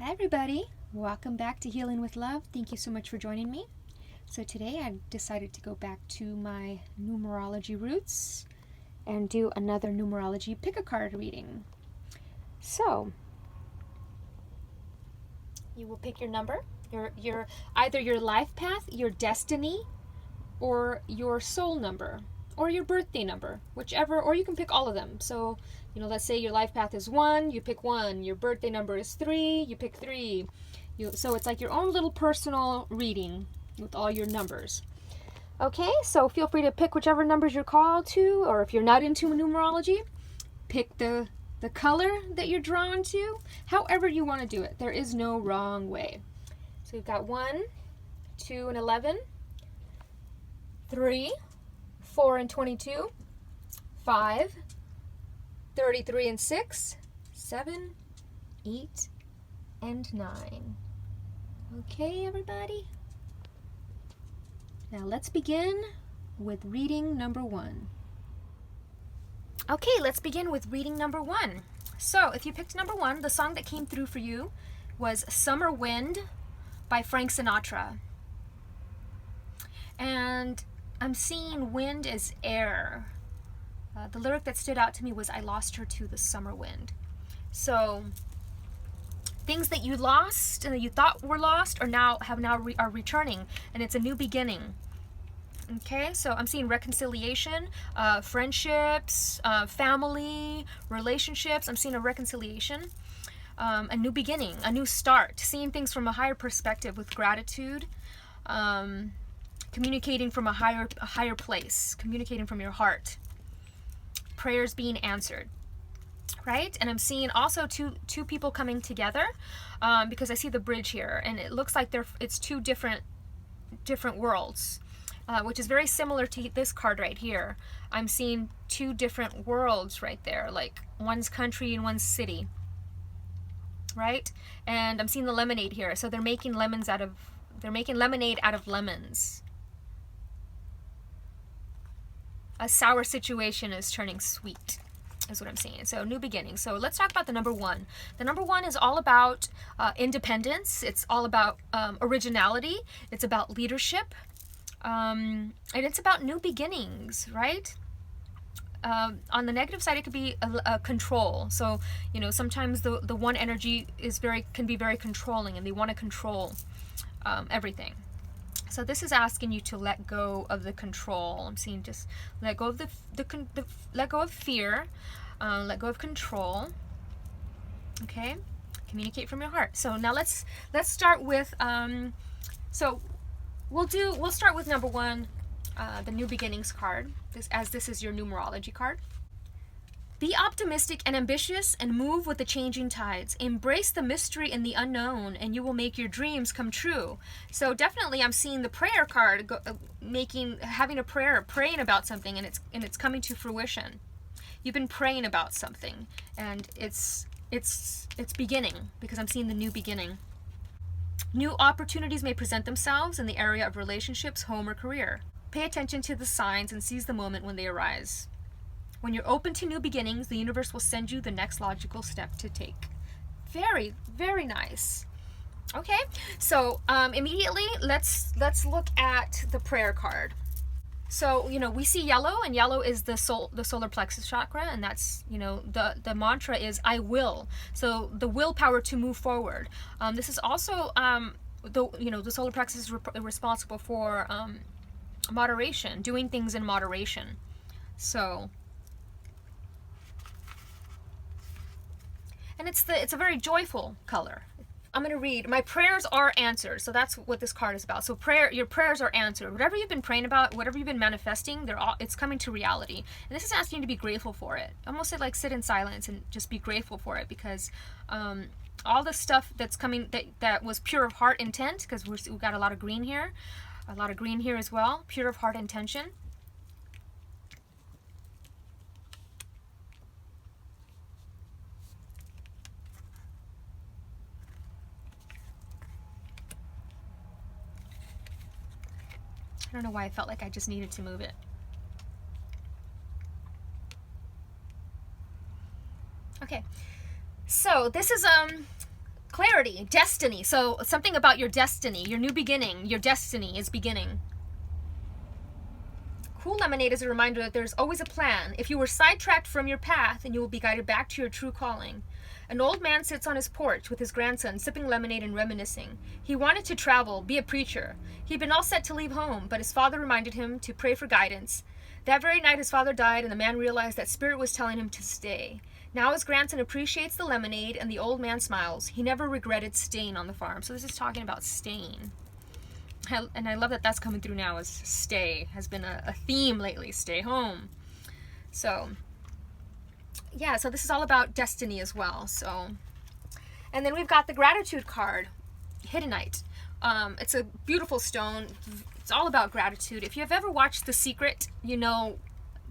Hi everybody, welcome back to Healing with Love. Thank you so much for joining me. So today I decided to go back to my numerology roots and do another numerology pick a card reading. So you will pick your number, your either your life path, your destiny, or your soul number, or your birthday number, whichever, or you can pick all of them. So, let's say your life path is 1, you pick 1. Your birthday number is 3, you pick 3. So it's like your own little personal reading with all your numbers. Okay, so feel free to pick whichever numbers you're called to, or if you're not into numerology, pick the color that you're drawn to, however you want to do it. There is no wrong way. So you've got 1, 2, and 11, 3, 4 and 22, 5, 33 and 6, 7, 8, and 9. Okay, everybody? Now let's begin with reading number 1. Okay, let's begin with reading number 1. So, if you picked number 1, the song that came through for you was Summer Wind by Frank Sinatra. And I'm seeing wind as air. The lyric that stood out to me was, I lost her to the summer wind. So things that you lost and that you thought were lost are returning, and it's a new beginning. Okay, so I'm seeing reconciliation, friendships, family, relationships. I'm seeing a reconciliation, a new beginning, a new start, seeing things from a higher perspective with gratitude, communicating from a higher place, communicating from your heart, prayers being answered, right? And I'm seeing also two people coming together, because I see the bridge here, and it looks like it's two different worlds, which is very similar to this card right here. I'm seeing two different worlds right there, like one's country and one's city, right? And I'm seeing the lemonade here, so they're making lemonade out of lemons. A sour situation is turning sweet, is what I'm seeing. So new beginning. So let's talk about the number 1. The number 1 is all about independence. It's all about originality. It's about leadership. And it's about new beginnings, right? On the negative side, it could be a control. So, sometimes the one energy can be very controlling, and they want to control everything. So this is asking you to let go of the control. I'm seeing just let go of let go of fear, let go of control. Okay, communicate from your heart. So now let's start with so we'll start with number 1, the new beginnings card. This is your numerology card. Be optimistic and ambitious and move with the changing tides. Embrace the mystery and the unknown, and you will make your dreams come true. So definitely I'm seeing the prayer card having a prayer, praying about something, and it's coming to fruition. You've been praying about something, and it's beginning, because I'm seeing the new beginning. New opportunities may present themselves in the area of relationships, home, or career. Pay attention to the signs and seize the moment when they arise. When you're open to new beginnings, the universe will send you the next logical step to take. Very, very nice. Okay, so immediately let's look at the prayer card. So we see yellow, and yellow is the solar plexus chakra, and that's the mantra is I will. So the willpower to move forward. This is also the solar plexus is responsible for moderation, doing things in moderation. So. And it's a very joyful color. I'm going to read, my prayers are answered. So that's what this card is about. So your prayers are answered. Whatever you've been praying about, whatever you've been manifesting, it's coming to reality. And this is asking you to be grateful for it. Almost like sit in silence and just be grateful for it, because all the stuff that's coming that was pure of heart intent, because we've got a lot of green here as well, pure of heart intention. I don't know why I felt like I just needed to move it. Okay, so this is Clarity, destiny. So something about your destiny, your new beginning, your destiny is beginning. Cool lemonade is a reminder that there's always a plan. If you were sidetracked from your path, then you will be guided back to your true calling. An old man sits on his porch with his grandson, sipping lemonade and reminiscing. He wanted to travel, be a preacher. He'd been all set to leave home, but his father reminded him to pray for guidance. That very night his father died, and the man realized that Spirit was telling him to stay. Now his grandson appreciates the lemonade, and the old man smiles. He never regretted staying on the farm. So this is talking about staying. And I love that that's coming through now, as stay has been a theme lately. Stay home. So yeah, so this is all about destiny as well. So, and then we've got the gratitude card, Hiddenite. It's a beautiful stone. It's all about gratitude. If you've ever watched The Secret, you know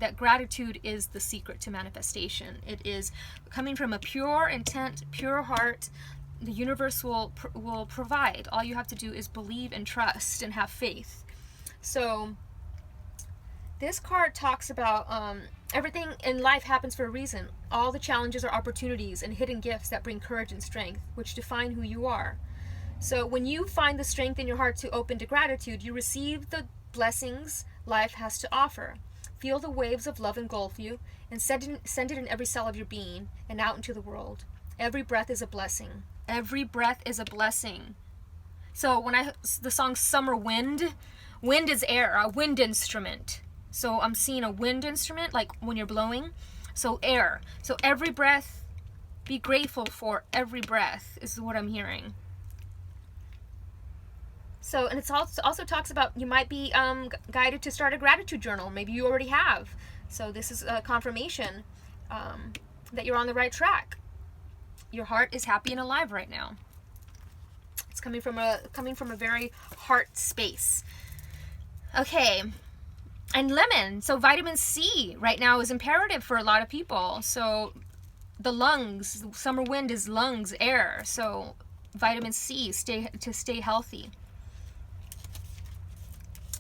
that gratitude is the secret to manifestation. It is coming from a pure intent, pure heart. The universe will provide. All you have to do is believe and trust and have faith. So this card talks about everything in life happens for a reason. All the challenges are opportunities and hidden gifts that bring courage and strength, which define who you are. So when you find the strength in your heart to open to gratitude, you receive the blessings life has to offer. Feel the waves of love engulf you and send it in every cell of your being and out into the world. Every breath is a blessing. Every breath is a blessing. So when the song Summer Wind, wind is air, a wind instrument. So I'm seeing a wind instrument, like when you're blowing. So air. So every breath, be grateful for every breath is what I'm hearing. So, and it also talks about you might be guided to start a gratitude journal. Maybe you already have. So this is a confirmation that you're on the right track. Your heart is happy and alive right now. It's coming from a very heart space. Okay, and lemon. So vitamin C right now is imperative for a lot of people. So the lungs, summer wind is lungs, air. So vitamin C, to stay healthy.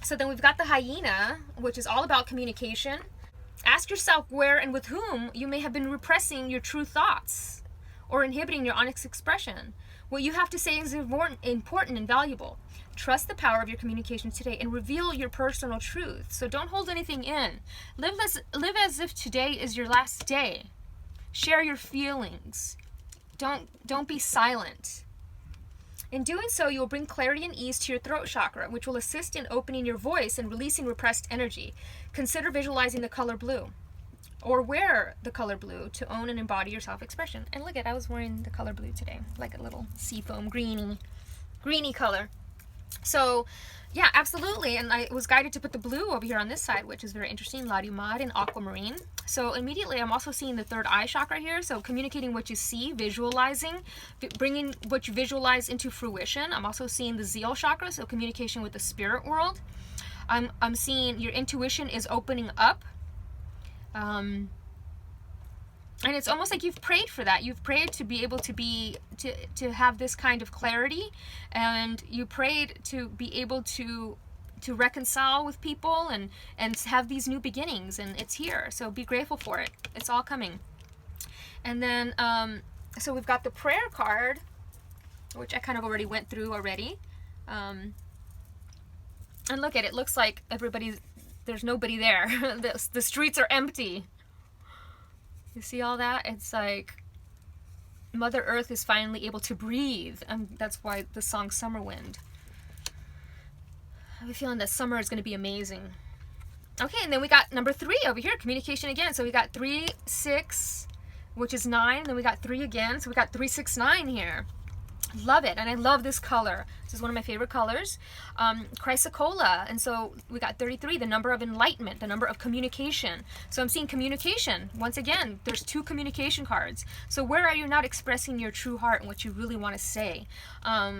So then we've got the hyena, which is all about communication. Ask yourself where and with whom you may have been repressing your true thoughts or inhibiting your honest expression. What you have to say is important and valuable. Trust the power of your communication today and reveal your personal truth. So don't hold anything in. Live as if today is your last day. Share your feelings. Don't be silent. In doing so, you will bring clarity and ease to your throat chakra, which will assist in opening your voice and releasing repressed energy. Consider visualizing the color blue, or wear the color blue to own and embody your self-expression. And look I was wearing the color blue today, like a little seafoam greeny color. So yeah, absolutely. And I was guided to put the blue over here on this side, which is very interesting, Larimad and aquamarine. So immediately I'm also seeing the third eye chakra here. So communicating what you see, visualizing, bringing what you visualize into fruition. I'm also seeing the zeal chakra, so communication with the spirit world. I'm seeing your intuition is opening up. And it's almost like you've prayed for that. You've prayed to be able to have this kind of clarity, and you prayed to be able to reconcile with people and have these new beginnings, and it's here. So be grateful for it. It's all coming. And then so we've got the prayer card, which I kind of already went through already. And look at it. Looks like there's nobody there. The streets are empty. You see all that? It's like Mother Earth is finally able to breathe. And that's why the song Summer Wind. I have a feeling that summer is going to be amazing. Okay, and then we got number 3 over here, communication again. So we got 3, 6, which is 9. And then we got 3 again. So we got 3, 6, 9 here. Love it. And I love this color. This is one of my favorite colors. Chrysocolla. And so we got 33, the number of enlightenment, the number of communication. So I'm seeing communication. Once again, there's 2 communication cards. So where are you not expressing your true heart and what you really want to say?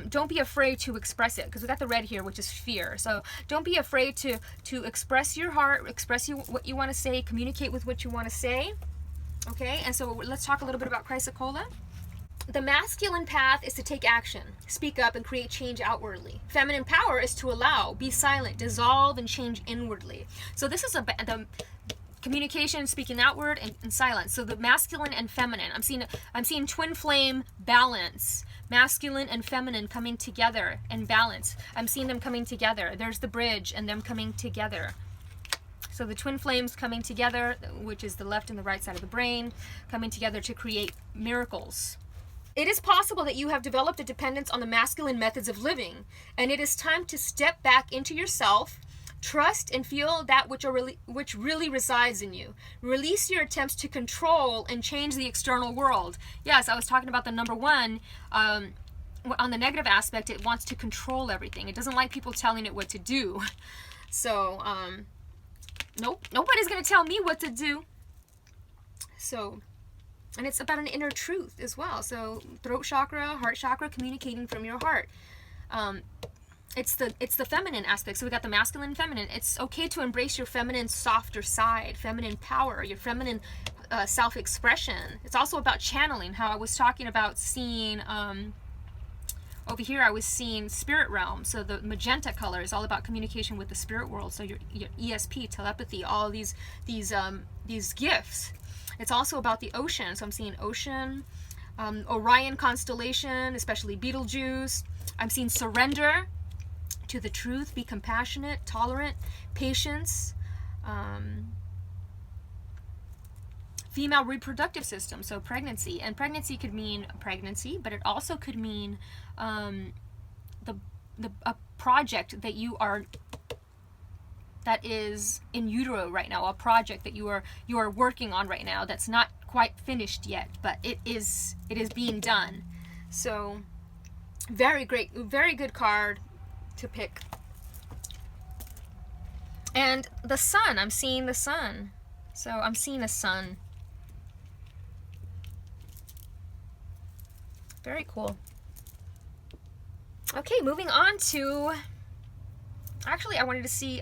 Don't be afraid to express it, because we got the red here, which is fear. So don't be afraid to express your heart, express what you want to say, communicate with what you want to say. Okay, and so let's talk a little bit about Chrysocolla. The masculine path is to take action, speak up, and create change outwardly. Feminine power is to allow, be silent, dissolve, and change inwardly. So this is the communication, speaking outward, and silence. So the masculine and feminine. I'm seeing twin flame balance masculine and feminine coming together in balance. I'm seeing them coming together. There's the bridge and them coming together. So the twin flames coming together, which is the left and the right side of the brain, coming together to create miracles. It is possible that you have developed a dependence on the masculine methods of living, and it is time to step back into yourself, trust and feel that which really resides in you. Release your attempts to control and change the external world. Yes, I was talking about the number one. On the negative aspect, it wants to control everything. It doesn't like people telling it what to do. So, nope, nobody's going to tell me what to do. So, and it's about an inner truth as well. So throat chakra, heart chakra, communicating from your heart. It's the feminine aspect. So we got the masculine and feminine. It's okay to embrace your feminine softer side, feminine power, your feminine self-expression. It's also about channeling, how I was talking about seeing, over here I was seeing spirit realm. So the magenta color is all about communication with the spirit world. So your ESP, telepathy, all these gifts. It's also about the ocean. So I'm seeing ocean, Orion constellation, especially Betelgeuse. I'm seeing surrender to the truth, be compassionate, tolerant, patience, female reproductive system, so pregnancy. And pregnancy could mean pregnancy, but it also could mean a project that you are, that is in utero right now, a project that you are working on right now that's not quite finished yet, but it is being done. So very great, very good card to pick. And the sun, I'm seeing the sun. So I'm seeing a sun. Very cool. Okay, moving on to, actually I wanted to see,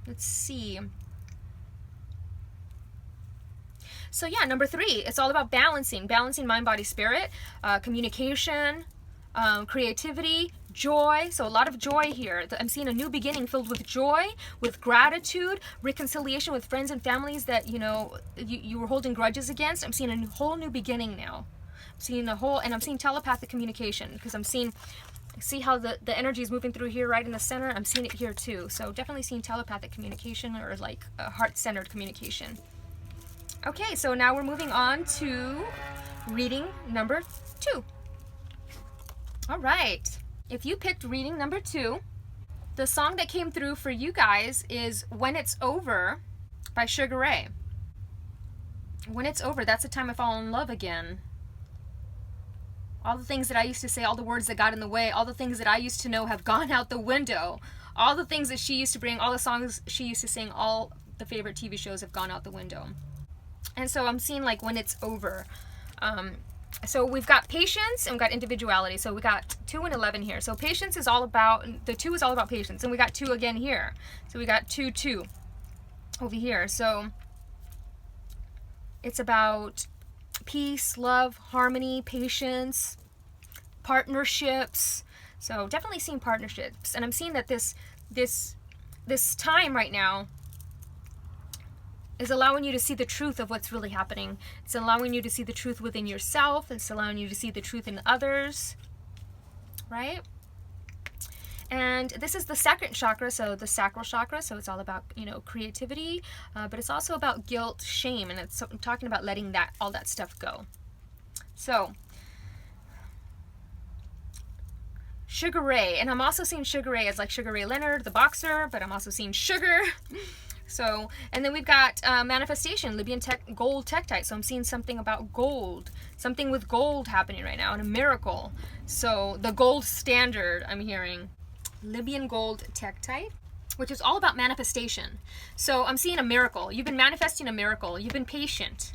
let's see. So yeah, number 3, it's all about balancing mind, body, spirit, communication, creativity, joy. So a lot of joy here. I'm seeing a new beginning filled with joy, with gratitude, reconciliation with friends and families that, you know, you were holding grudges against. I'm seeing a whole new beginning now. I'm seeing and I'm seeing telepathic communication, because I'm seeing, see how the energy is moving through here right in the center. I'm seeing it here too. So definitely seeing telepathic communication, or like heart-centered communication. Okay, so now we're moving on to reading number 2. All right. If you picked reading number 2, the song that came through for you guys is When It's Over by Sugar Ray. When it's over, that's the time I fall in love again. All the things that I used to say, all the words that got in the way, all the things that I used to know have gone out the window. All the things that she used to bring, all the songs she used to sing, all the favorite TV shows have gone out the window. And so I'm seeing like when it's over. So we've got patience and we've got individuality. So we got 2 and 11 here. So patience is all about, the 2 is all about patience. And we got 2 again here. So we got 2, 2 over here. So it's about peace, love, harmony, patience, partnerships. So definitely seeing partnerships. And I'm seeing that this time right now is allowing you to see the truth of what's really happening. It's allowing you to see the truth within yourself. It's allowing you to see the truth in others, right? And this is the second chakra, so the sacral chakra. So it's all about, you know, creativity, but it's also about guilt, shame, and it's talking about letting all that stuff go. So Sugar Ray, and I'm also seeing Sugar Ray as like Sugar Ray Leonard, the boxer, but I'm also seeing sugar. So, and then we've got manifestation, Libyan gold tektite. So I'm seeing something about gold, something with gold happening right now, and a miracle. So the gold standard, I'm hearing Libyan gold tektite, which is all about manifestation. So I'm seeing a miracle. You've been manifesting a miracle. You've been patient,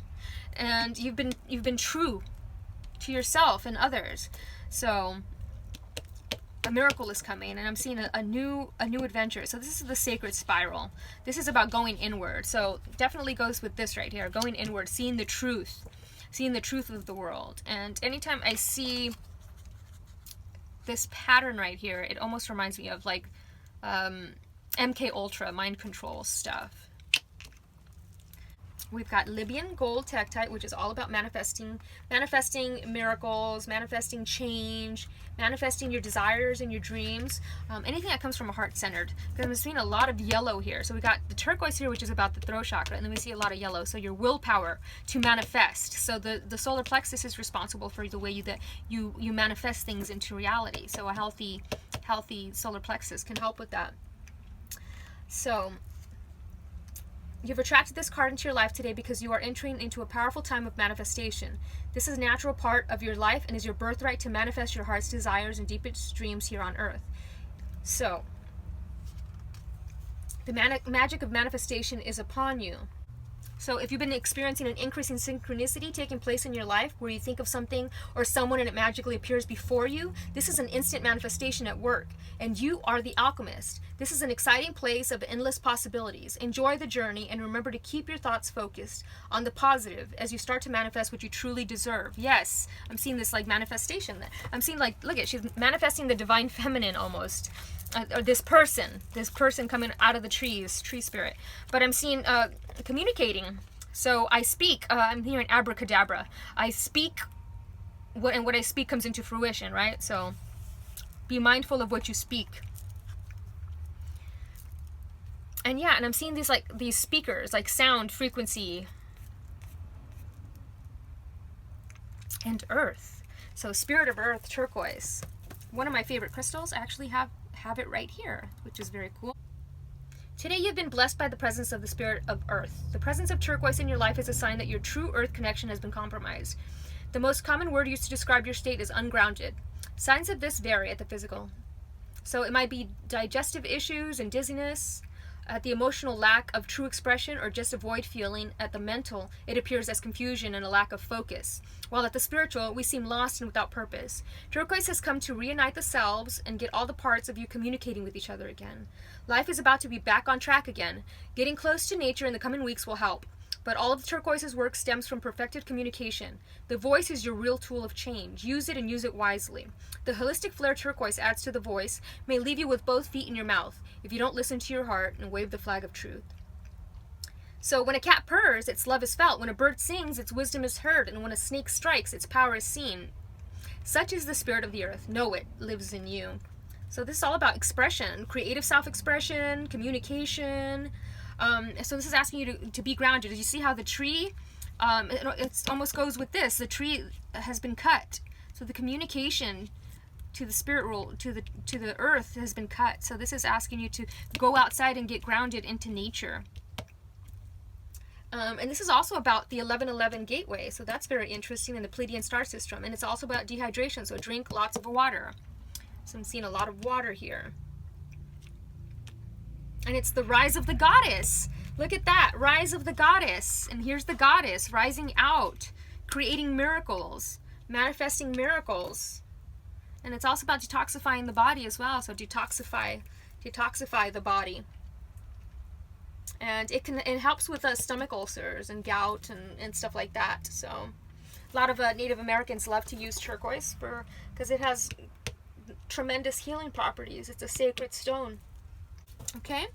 and you've been true to yourself and others. So a miracle is coming, and I'm seeing a new adventure. So this is the sacred spiral. This is about going inward. So definitely goes with this right here, going inward, seeing the truth of the world. And anytime I see this pattern right here, it almost reminds me of like MK Ultra, mind control stuff. We've got Libyan gold tektite, which is all about manifesting miracles, manifesting change, manifesting your desires and your dreams, anything that comes from a heart centered. Because I'm seeing a lot of yellow here. So we got the turquoise here, which is about the throat chakra, and then we see a lot of yellow. So your willpower to manifest. So the solar plexus is responsible for the way you manifest things into reality. So a healthy solar plexus can help with that. So you've attracted this card into your life today because you are entering into a powerful time of manifestation. This is a natural part of your life and is your birthright to manifest your heart's desires and deepest dreams here on earth. So, the magic of manifestation is upon you. So if you've been experiencing an increase in synchronicity taking place in your life, where you think of something or someone and it magically appears before you, this is an instant manifestation at work, and you are the alchemist. This is an exciting place of endless possibilities. Enjoy the journey and remember to keep your thoughts focused on the positive as you start to manifest what you truly deserve. Yes, I'm seeing this like manifestation. I'm seeing like, look at, she's manifesting the divine feminine almost. Or this person coming out of the trees, tree spirit. But I'm seeing communicating. So I speak, I'm hearing abracadabra. I speak, and what I speak comes into fruition, right? So be mindful of what you speak. And yeah, and I'm seeing these speakers, like sound, frequency, and earth. So spirit of earth, turquoise. One of my favorite crystals. I actually have it right here, which is very cool. Today you've been blessed by the presence of the spirit of earth. The presence of turquoise in your life is a sign that your true earth connection has been compromised. The most common word used to describe your state is ungrounded. Signs of this vary at the physical. So it might be digestive issues and dizziness. At the emotional, lack of true expression, or just a void feeling. At the mental, it appears as confusion and a lack of focus. While at the spiritual, we seem lost and without purpose. Turquoise has come to reunite the selves and get all the parts of you communicating with each other again. Life is about to be back on track again. Getting close to nature in the coming weeks will help. But all of the turquoise's work stems from perfected communication. The voice is your real tool of change. Use it and use it wisely. The holistic flare turquoise adds to the voice, may leave you with both feet in your mouth if you don't listen to your heart and wave the flag of truth. So when a cat purrs, its love is felt. When a bird sings, its wisdom is heard. And when a snake strikes, its power is seen. Such is the spirit of the earth. Know it lives in you. So this is all about expression, creative self-expression, communication. So this is asking you to be grounded. Did you see how the tree, it almost goes with this. The tree has been cut. So the communication to the spirit world, to the earth has been cut. So this is asking you to go outside and get grounded into nature. And this is also about the 1111 gateway. So that's very interesting, in the Pleiadian star system. And it's also about dehydration. So drink lots of water. So I'm seeing a lot of water here. And it's the rise of the goddess. Look at that, rise of the goddess. And here's the goddess rising out, creating miracles, manifesting miracles. And it's also about detoxifying the body as well. So detoxify the body. And it helps with stomach ulcers and gout and stuff like that. So a lot of Native Americans love to use turquoise because it has tremendous healing properties. It's a sacred stone. Okay,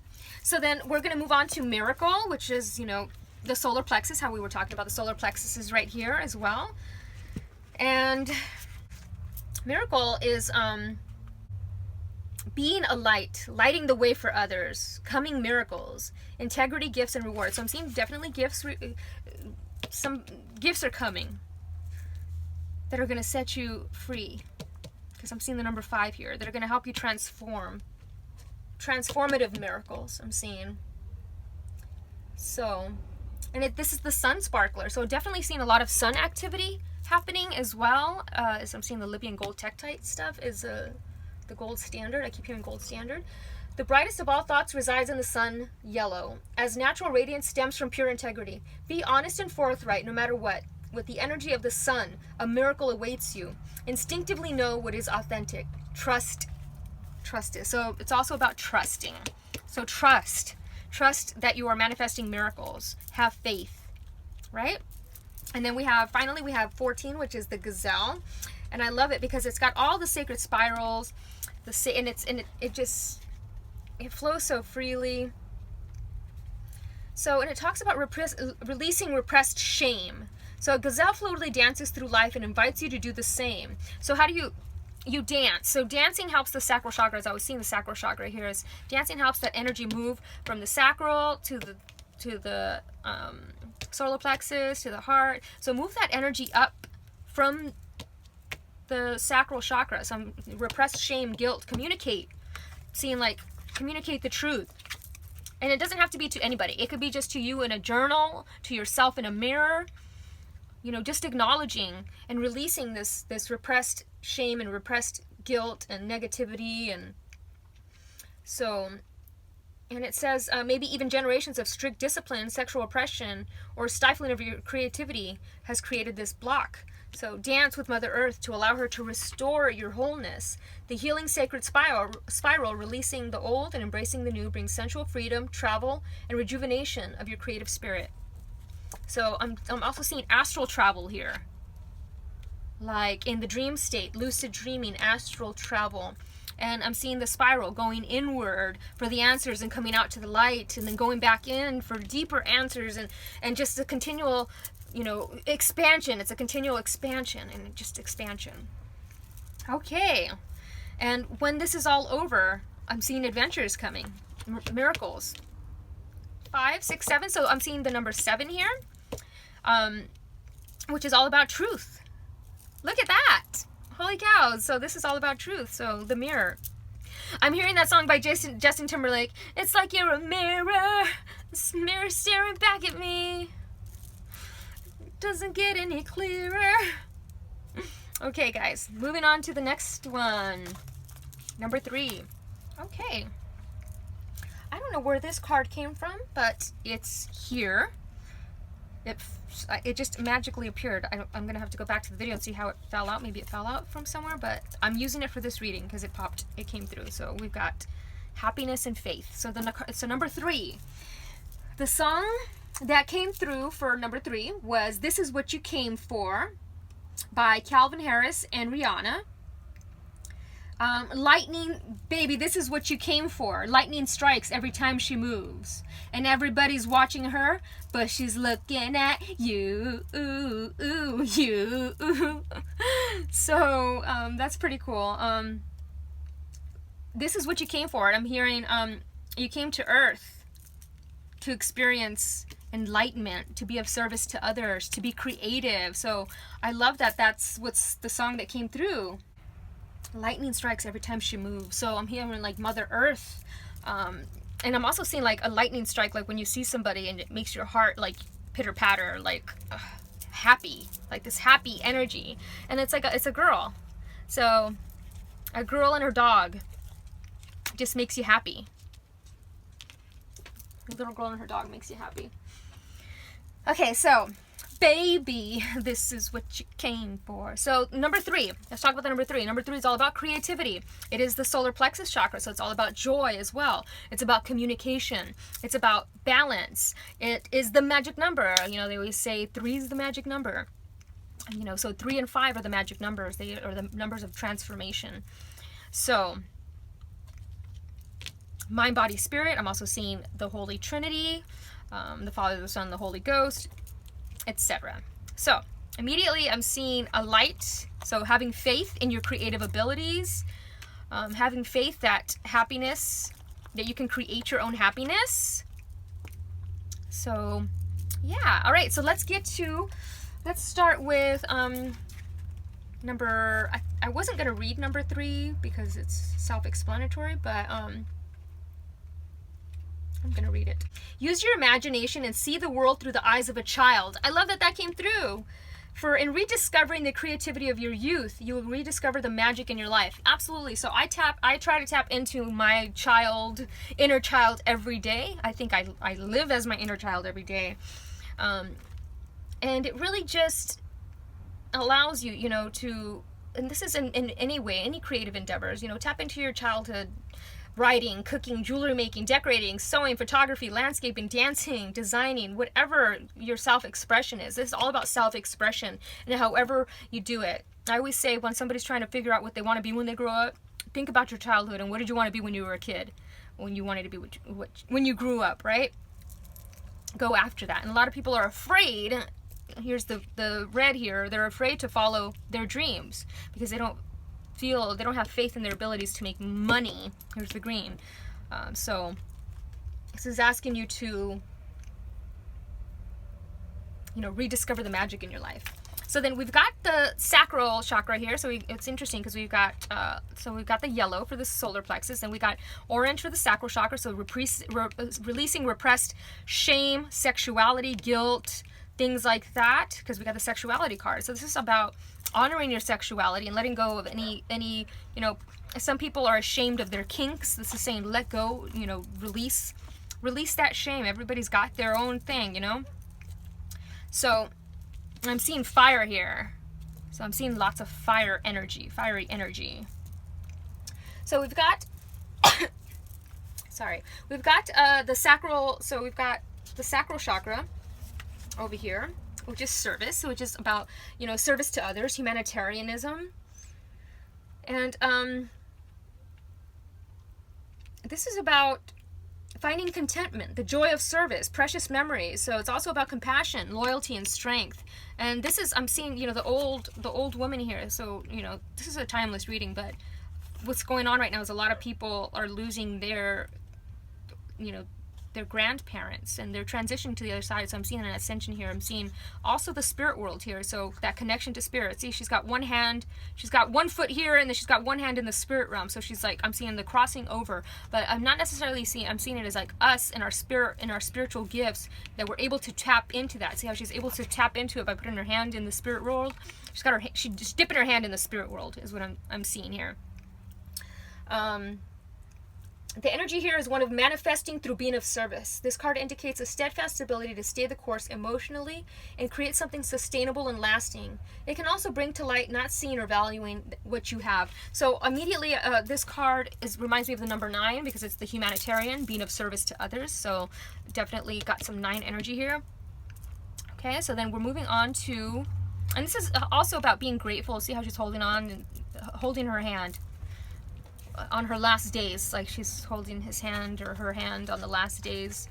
so then we're going to move on to miracle, which is, the solar plexus, how we were talking about the solar plexus is right here as well. And miracle is being a light, lighting the way for others, coming miracles, integrity, gifts, and rewards. So I'm seeing definitely gifts, some gifts are coming that are going to set you free, because I'm seeing the number 5 here, that are going to help you transformative miracles I'm seeing. So, and this is the sun sparkler, so definitely seeing a lot of sun activity happening as well. As I'm seeing the Libyan gold tektite stuff is the gold standard. I keep hearing gold standard. The brightest of all thoughts resides in the sun, yellow, as natural radiance stems from pure integrity. Be honest and forthright no matter what. With the energy of the sun, a miracle awaits you. Instinctively know what is authentic. Trust it. So it's also about trusting. So trust that you are manifesting miracles. Have faith, right? And then finally we have 14, which is the gazelle, and I love it because it's got all the sacred spirals, it flows so freely. So, and it talks about releasing repressed shame. So a gazelle fluidly dances through life and invites you to do the same. So how do you dance? So dancing helps the sacral chakra. As I was seeing the sacral chakra here, is dancing helps that energy move from the sacral to the solar plexus to the heart. So move that energy up from the sacral chakra. Some repressed shame, guilt. Communicate. Seeing like communicate the truth. And it doesn't have to be to anybody. It could be just to you in a journal, to yourself in a mirror. You know, just acknowledging and releasing this repressed shame and repressed guilt and negativity. And so, and it says maybe even generations of strict discipline, sexual oppression, or stifling of your creativity has created this block. So dance with Mother Earth to allow her to restore your wholeness. The healing sacred spiral, releasing the old and embracing the new, brings sensual freedom, travel, and rejuvenation of your creative spirit. So I'm also seeing astral travel here. Like in the dream state, lucid dreaming, astral travel. And I'm seeing the spiral going inward for the answers and coming out to the light, and then going back in for deeper answers, and just a continual, you know, expansion. It's a continual expansion and just expansion. Okay. And when this is all over, I'm seeing adventures coming, miracles. 5, 6, 7. So I'm seeing the number 7 here, which is all about truth. Look at that. Holy cows. So this is all about truth. So the mirror. I'm hearing that song by Justin Timberlake. It's like you're a mirror. This mirror staring back at me. Doesn't get any clearer. Okay, guys. Moving on to the next one. Number 3. Okay. I don't know where this card came from, but it's here. It just magically appeared. I'm going to have to go back to the video and see how it fell out. Maybe it fell out from somewhere, but I'm using it for this reading because it came through. So we've got happiness and faith. So number 3. The song that came through for number 3 was This Is What You Came For by Calvin Harris and Rihanna. Lightning, baby, this is what you came for. Lightning strikes every time she moves. And everybody's watching her, but she's looking at you. Ooh, ooh, you. Ooh. So, that's pretty cool. This is what you came for. I'm hearing, you came to Earth to experience enlightenment, to be of service to others, to be creative. So, I love that that's what's the song that came through. Lightning strikes every time she moves. So I'm hearing like Mother Earth, and I'm also seeing like a lightning strike, like when you see somebody and it makes your heart like pitter patter, like happy, like this happy energy. And it's like it's a girl, so a girl and her dog just makes you happy. A little girl and her dog makes you happy. Okay, so baby, this is what you came for. So number 3, let's talk about the number 3. Number 3 is all about creativity. It is the solar plexus chakra, so it's all about joy as well. It's about communication. It's about balance. It is the magic number. You know, they always say 3 is the magic number. You know, so 3 and 5 are the magic numbers. They are the numbers of transformation. So mind, body, spirit. I'm also seeing the Holy Trinity, the Father, the Son, the Holy Ghost, etc. So immediately I'm seeing a light. So having faith in your creative abilities, having faith that happiness, that you can create your own happiness. So yeah, all right, so let's start with number, I wasn't going to read number 3 because it's self-explanatory, but I'm going to read it. Use your imagination and see the world through the eyes of a child. I love that came through. For in rediscovering the creativity of your youth, you will rediscover the magic in your life. Absolutely. So I try to tap into my inner child every day. I think I live as my inner child every day. And it really just allows you, you know, to, and this is in any way, any creative endeavors, you know, tap into your childhood. Writing, cooking, jewelry making, decorating, sewing, photography, landscaping, dancing, designing, whatever your self-expression is. This is all about self-expression and however you do it. I always say when somebody's trying to figure out what they want to be when they grow up, think about your childhood and what did you want to be when you were a kid, when you wanted to be when you grew up, right? go after that. And a lot of people are afraid. Here's the red here. They're afraid to follow their dreams because they don't have faith in their abilities to make money. Here's the green. So this is asking you to, rediscover the magic in your life. So then we've got the sacral chakra here. So it's interesting because we've got the yellow for the solar plexus, and we got orange for the sacral chakra. So releasing repressed shame, sexuality, guilt, things like that, because we got the sexuality card. So this is about honoring your sexuality and letting go of any some people are ashamed of their kinks. This is saying let go, release that shame. Everybody's got their own thing, So I'm seeing fire here. So I'm seeing lots of fiery energy. So we've got we've got the sacral. So we've got the sacral chakra over here, which is service, which is about, service to others, humanitarianism. And this is about finding contentment, the joy of service, precious memories. So it's also about compassion, loyalty, and strength. And this is, I'm seeing, the old woman here. So, this is a timeless reading, but what's going on right now is a lot of people are losing their grandparents, and they're transitioning to the other side. So I'm seeing an ascension here. I'm seeing also the spirit world here. So that connection to spirit. See, she's got one foot here, and then she's got one hand in the spirit realm. So she's like, I'm seeing the crossing over, but I'm not necessarily I'm seeing it as like us and our spirit and our spiritual gifts, that we're able to tap into that. See how she's able to tap into it by putting her hand in the spirit world. She's just dipping her hand in the spirit world is what I'm seeing here. The energy here is one of manifesting through being of service. This card indicates a steadfast ability to stay the course emotionally and create something sustainable and lasting. It can also bring to light not seeing or valuing what you have. So immediately, this card reminds me of the number 9 because it's the humanitarian, being of service to others. So definitely got some 9 energy here. Okay, so then we're moving on to, and this is also about being grateful. See how she's holding on and holding her hand on her last days, like she's holding his hand or her hand on the last days.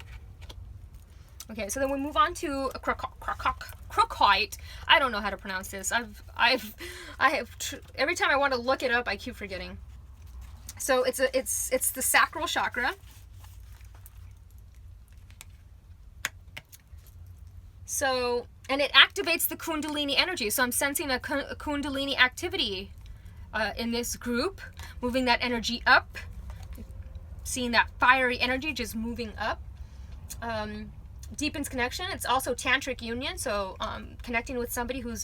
Okay, so then we move on to a crocoite. I don't know how to pronounce this. Every time I want to look it up, I keep forgetting. So it's the sacral chakra. So, and it activates the Kundalini energy. So I'm sensing a Kundalini activity in this group, moving that energy up, seeing that fiery energy just moving up. Deepens connection. It's also tantric union, so connecting with somebody who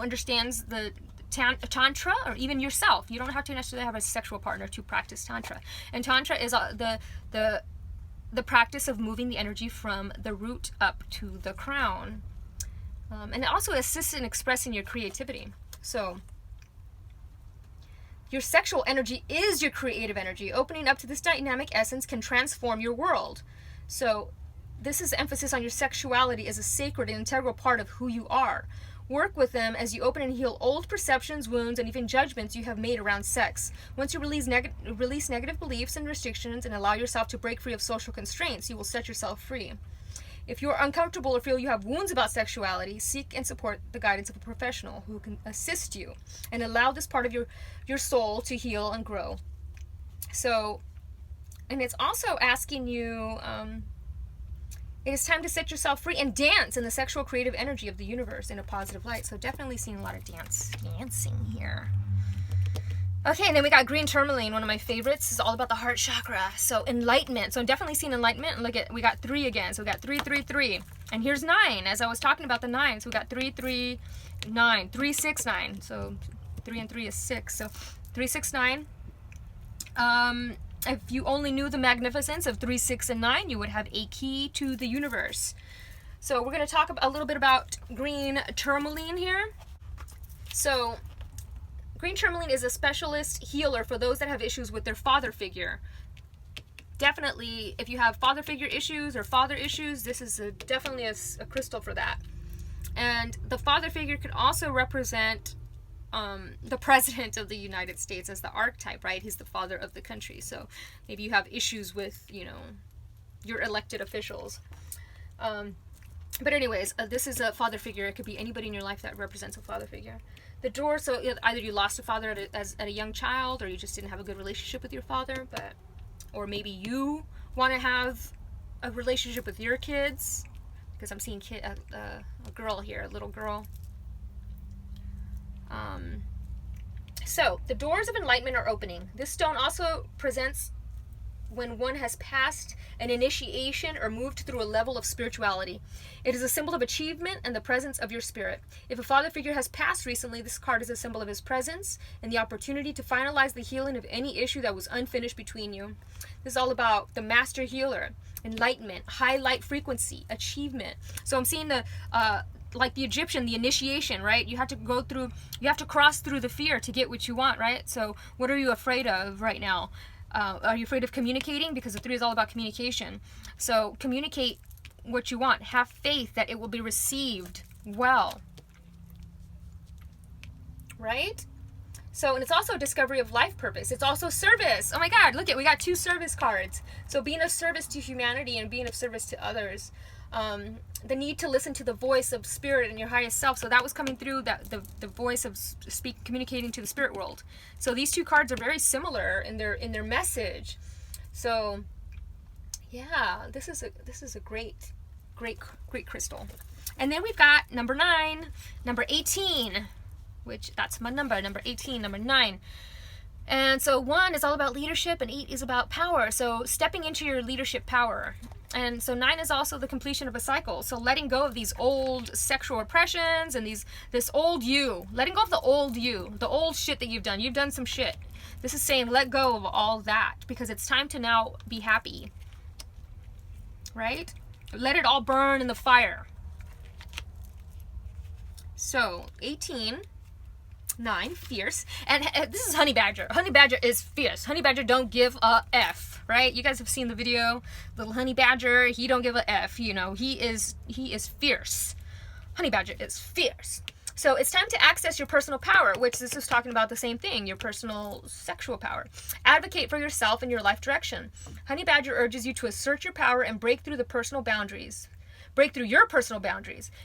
understands the tantra, or even yourself. You don't have to necessarily have a sexual partner to practice tantra. And tantra is the practice of moving the energy from the root up to the crown, and it also assists in expressing your creativity. So your sexual energy is your creative energy. Opening up to this dynamic essence can transform your world. So this is emphasis on your sexuality as a sacred and integral part of who you are. Work with them as you open and heal old perceptions, wounds, and even judgments you have made around sex. Once you release negative beliefs and restrictions and allow yourself to break free of social constraints, you will set yourself free. If you are uncomfortable or feel you have wounds about sexuality, seek and support the guidance of a professional who can assist you and allow this part of your soul to heal and grow. So, and it's also asking you, it is time to set yourself free and dance in the sexual creative energy of the universe in a positive light. So definitely seeing a lot of dancing here. Okay, and then we got green tourmaline, one of my favorites. This is all about the heart chakra. So enlightenment. So I'm definitely seeing enlightenment. And look at, we got 3 again. So we got 3, 3, 3. And here's 9, as I was talking about the 9. So we got 3, 3, 9. 3, 6, 9. So 3 and 3 is 6. So 3, 6, 9. If you only knew the magnificence of 3, 6, and 9, you would have a key to the universe. So we're going to talk a little bit about green tourmaline here. So green tourmaline is a specialist healer for those that have issues with their father figure. Definitely, if you have father figure issues or father issues, this is definitely a crystal for that. And the father figure can also represent the president of the United States as the archetype, right? He's the father of the country. So maybe you have issues with, your elected officials. But anyways, this is a father figure. It could be anybody in your life that represents a father figure. The door, so either you lost a father at a young child, or you just didn't have a good relationship with your father, or maybe you want to have a relationship with your kids, because I'm seeing a girl here, a little girl. So the doors of enlightenment are opening. This stone also presents when one has passed an initiation or moved through a level of spirituality. It is a symbol of achievement and the presence of your spirit. If a father figure has passed recently, this card is a symbol of his presence and the opportunity to finalize the healing of any issue that was unfinished between you. This is all about the master healer, enlightenment, high light frequency, achievement. So I'm seeing the like the Egyptian, the initiation, right? You have to cross through the fear to get what you want, right? So what are you afraid of right now? Are you afraid of communicating? Because the 3 is all about communication. So communicate what you want. Have faith that it will be received well. Right? So, and it's also a discovery of life purpose. It's also service. Oh my God, look we got 2 service cards. So being of service to humanity and being of service to others. The need to listen to the voice of spirit and your highest self. So that was coming through, that the voice of communicating to the spirit world. So these 2 cards are very similar in their message. So yeah, this is a great crystal. And then we've got number 9, number 18, which that's my number 18, number 9. And so 1 is all about leadership and 8 is about power. So stepping into your leadership power. And so 9 is also the completion of a cycle. So letting go of these old sexual oppressions and this old you. Letting go of the old you, the old shit that you've done. You've done some shit. This is saying let go of all that because it's time to now be happy. Right? Let it all burn in the fire. So 18, 9, fierce. And this is Honey Badger. Honey Badger is fierce. Honey Badger don't give a F, right? You guys have seen the video. Little Honey Badger, he don't give a F, you know. He is fierce. Honey Badger is fierce. So it's time to access your personal power, which this is talking about the same thing, your personal sexual power. Advocate for yourself and your life direction. Honey Badger urges you to assert your power and break through your personal boundaries.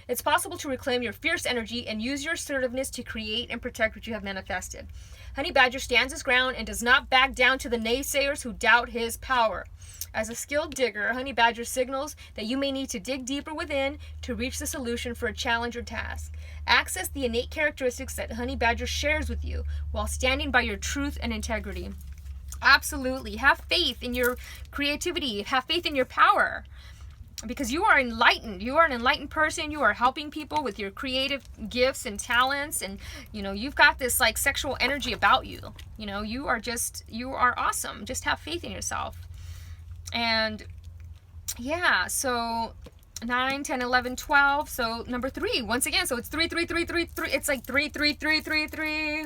It's possible to reclaim your fierce energy and use your assertiveness to create and protect what you have manifested. Honey Badger stands his ground and does not back down to the naysayers who doubt his power. As a skilled digger, Honey Badger signals that you may need to dig deeper within to reach the solution for a challenge or task. Access the innate characteristics that Honey Badger shares with you while standing by your truth and integrity. Absolutely. Have faith in your creativity. Have faith in your power. Because you are enlightened. You are an enlightened person. You are helping people with your creative gifts and talents. And, you know, you've got this like sexual energy about you. You know, you are awesome. Just have faith in yourself. And yeah, so 9, 10, 11, 12. So number 3, once again, so it's 3, 3, 3, 3, 3. It's like 3, 3, 3, 3, 3.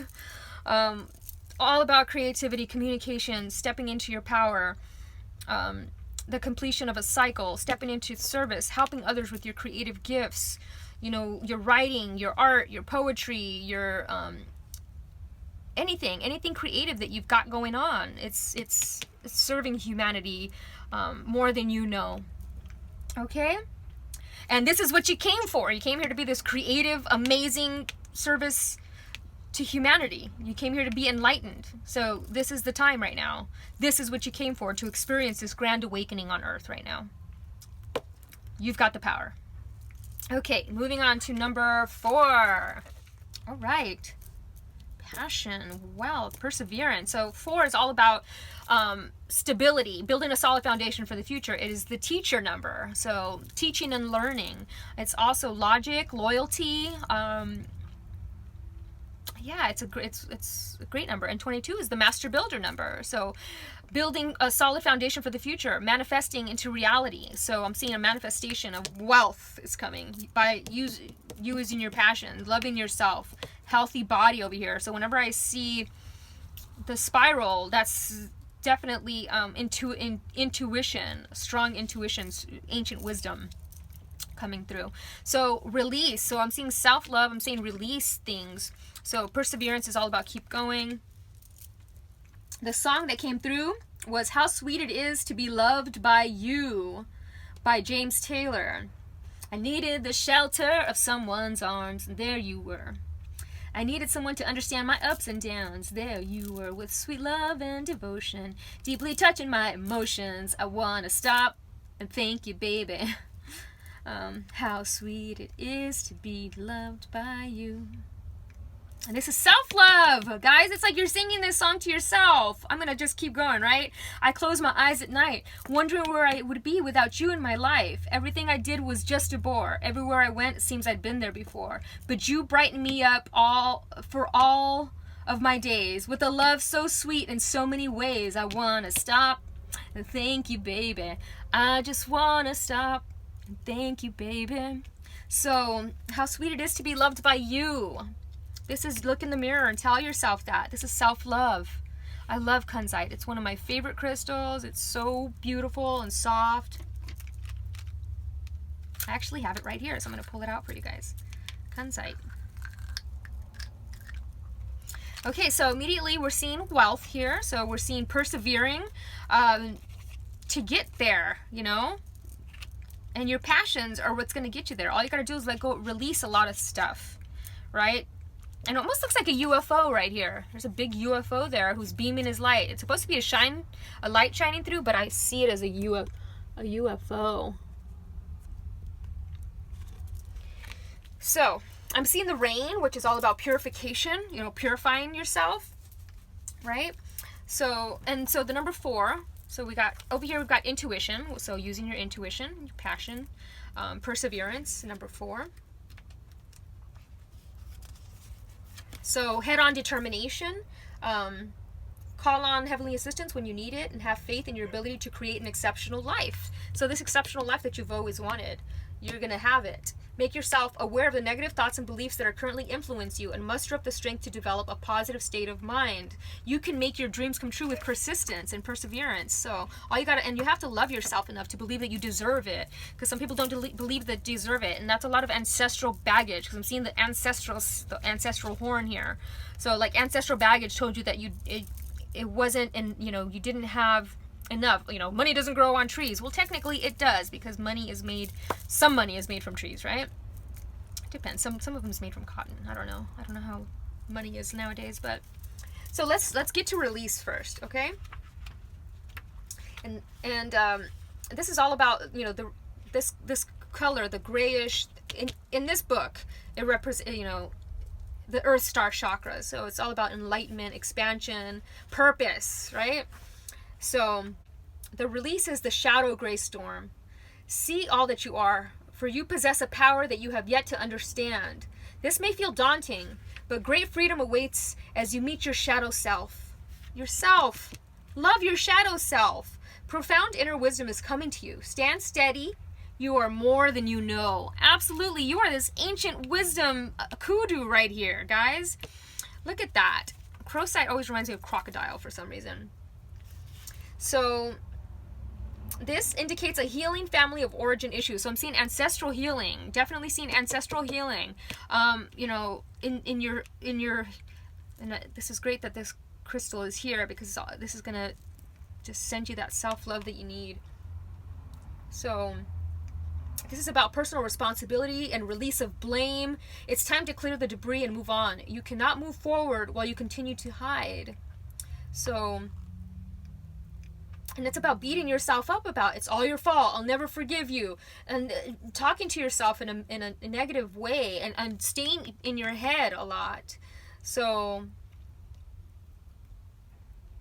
All about creativity, communication, stepping into your power. The completion of a cycle, stepping into service, helping others with your creative gifts, you know, your writing, your art, your poetry, your anything creative that you've got going on. It's serving humanity more than you know. Okay? And this is what you came for. You came here to be this creative, amazing service to humanity. You came here to be enlightened. So this is the time right now. This is what you came for, to experience this grand awakening on earth right now. You've got the power. Okay, moving on to number 4. All right. Passion, wealth, perseverance. So 4 is all about stability, building a solid foundation for the future. It is the teacher number. So teaching and learning. It's also logic, loyalty, yeah, it's a great number. And 22 is the master builder number. So building a solid foundation for the future, manifesting into reality. So I'm seeing a manifestation of wealth is coming by using your passion, loving yourself, healthy body over here. So whenever I see the spiral, that's definitely intuition, strong intuition, ancient wisdom coming through. So release. So I'm seeing self-love. I'm saying release things. So perseverance is all about keep going. The song that came through was How Sweet It Is to Be Loved by You by James Taylor. I needed the shelter of someone's arms, and there you were. I needed someone to understand my ups and downs. There you were with sweet love and devotion, deeply touching my emotions. I want to stop and thank you, baby. How sweet it is to be loved by you. And this is self-love, guys. It's like you're singing this song to yourself. I'm going to just keep going, right? I close my eyes at night, wondering where I would be without you in my life. Everything I did was just a bore. Everywhere I went, it seems I'd been there before. But you brighten me up for all of my days with a love so sweet in so many ways. I want to stop and thank you, baby. I just want to stop and thank you, baby. So, how sweet it is to be loved by you. This is look in the mirror and tell yourself that. This is self-love. I love kunzite. It's one of my favorite crystals. It's so beautiful and soft. I actually have it right here, so I'm going to pull it out for you guys. Kunzite. Okay, so immediately we're seeing wealth here. So we're seeing persevering to get there, you know? And your passions are what's going to get you there. All you got to do is let go, release a lot of stuff, right? And it almost looks like a UFO right here. There's a big UFO there who's beaming his light. It's supposed to be a light shining through, but I see it as a UFO. So, I'm seeing the rain, which is all about purification, you know, purifying yourself, right? So the number 4, so we got, over here we've got intuition, so using your intuition, your passion, perseverance, number 4. So head-on determination, call on heavenly assistance when you need it, and have faith in your ability to create an exceptional life. So this exceptional life that you've always wanted, you're going to have it. Make yourself aware of the negative thoughts and beliefs that are currently influence you, and muster up the strength to develop a positive state of mind. You can make your dreams come true with persistence and perseverance. So all you got to, and you have to love yourself enough to believe that you deserve it, because some people don't believe that deserve it, and that's a lot of ancestral baggage, because I'm seeing the ancestral horn here. So like ancestral baggage told you that it wasn't, and you know, you didn't have enough. You know, money doesn't grow on trees. Well, technically it does, because some money is made from trees, right? Depends. Some of them is made from cotton. I don't know how money is nowadays, but so let's get to release first, okay? And this is all about, you know, this color, the grayish, in this book it represents, you know, the earth star chakra. So it's all about enlightenment, expansion, purpose, right? So the release is the shadow gray storm. See all that you are, for you possess a power that you have yet to understand. This may feel daunting, but great freedom awaits as you meet your shadow self. Yourself. Love your shadow self. Profound inner wisdom is coming to you. Stand steady. You are more than you know. Absolutely, you are this ancient wisdom kudu right here, guys. Look at that. Crocite always reminds me of crocodile for some reason. So this indicates a healing family of origin issues. So I'm seeing ancestral healing, definitely seeing ancestral healing. You know, in your, and this is great that this crystal is here, because this is gonna just send you that self-love that you need. So this is about personal responsibility and release of blame. It's time to clear the debris and move on. You cannot move forward while you continue to hide. So, and it's about beating yourself up about it's all your fault, I'll never forgive you, and talking to yourself in a negative way, and staying in your head a lot. So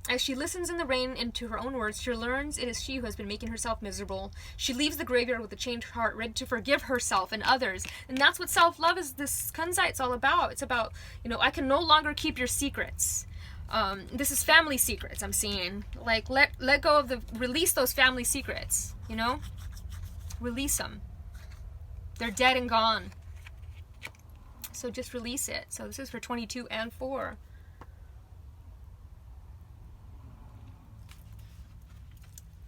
as she listens in the rain into her own words, she learns it is she who has been making herself miserable. She leaves the graveyard with a changed heart, ready to forgive herself and others. And that's what self-love is. This kunzite's all about. It's about, you know, I can no longer keep your secrets. This is family secrets I'm seeing. Like, let go of release those family secrets, you know? Release them. They're dead and gone. So just release it. So this is for 22 and 4.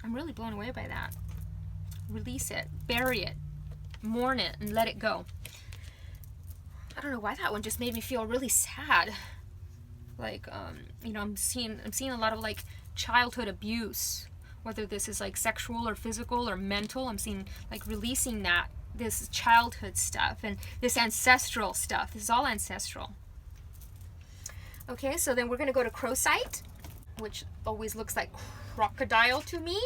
I'm really blown away by that. Release it, bury it, mourn it, and let it go. I don't know why that one just made me feel really sad. Like, you know, I'm seeing a lot of like childhood abuse, whether this is like sexual or physical or mental. I'm seeing like releasing this childhood stuff and this ancestral stuff. This is all ancestral. Okay, so then we're going to go to Crowsight, which always looks like crocodile to me,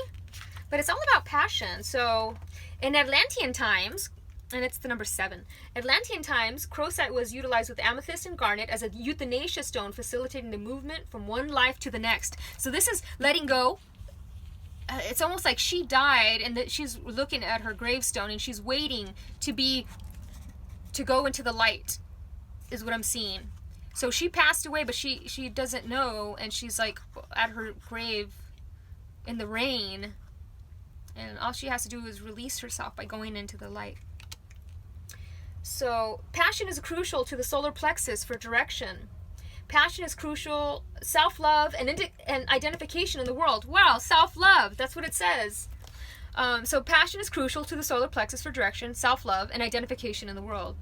but it's all about passion. So in Atlantean times, and it's the number 7. Atlantean times, Crowsight was utilized with amethyst and garnet as a euthanasia stone, facilitating the movement from one life to the next. So this is letting go. It's almost like she died and that she's looking at her gravestone and she's waiting to go into the light, is what I'm seeing. So she passed away, but she doesn't know, and she's like at her grave in the rain, and all she has to do is release herself by going into the light. So passion is crucial to the solar plexus for direction. Passion is crucial, self-love and identification in the world. Wow, self-love, that's what it says. So passion is crucial to the solar plexus for direction, self-love, and identification in the world.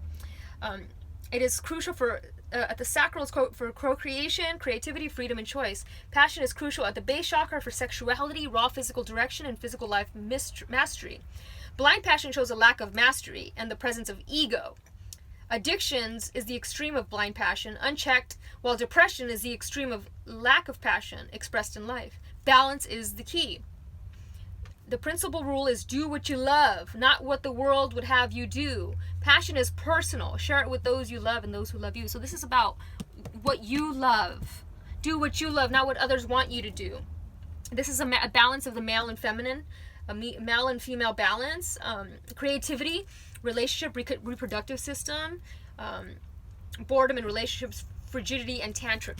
It is crucial for, at the sacral is for procreation, creativity, freedom, and choice. Passion is crucial at the base chakra for sexuality, raw physical direction, and physical life mastery. Blind passion shows a lack of mastery and the presence of ego. Addictions is the extreme of blind passion, unchecked, while depression is the extreme of lack of passion expressed in life. Balance is the key. The principal rule is do what you love, not what the world would have you do. Passion is personal. Share it with those you love and those who love you. So this is about what you love. Do what you love, not what others want you to do. This is a balance of the male and feminine, a male and female balance, creativity, relationship, reproductive system, boredom in relationships, frigidity, and tantric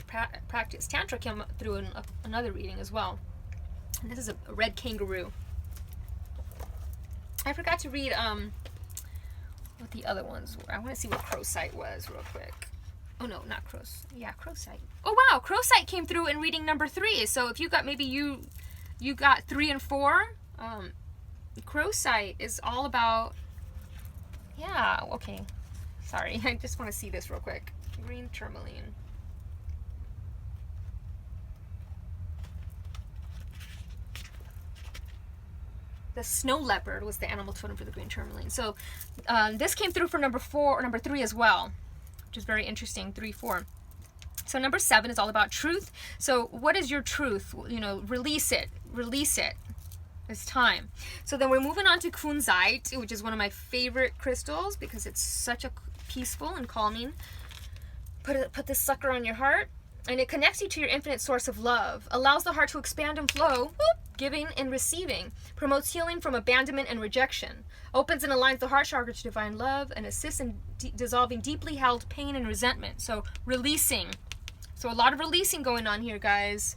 practice. Tantra came through in another reading as well. And this is a red kangaroo. I forgot to read what the other ones were. I want to see what Crowsight was real quick. Oh no, not Crows. Yeah, Crowsight. Oh wow, Crowsight came through in reading number 3. So if you got, maybe you got 3 and 4, Crowsight is all about, yeah, okay. Sorry, I just want to see this real quick. Green tourmaline. The snow leopard was the animal totem for the green tourmaline. So this came through for number 4 or number 3 as well, which is very interesting. 3, 4. So number 7 is all about truth. So what is your truth? You know, release it. Release it. It's time. So then we're moving on to kunzite, which is one of my favorite crystals because it's such a peaceful and calming. Put this sucker on your heart, and it connects you to your infinite source of love. Allows the heart to expand and flow. Giving and receiving, promotes healing from abandonment and rejection, opens and aligns the heart chakra to divine love, and assists in dissolving deeply held pain and resentment. So releasing. So a lot of releasing going on here, guys.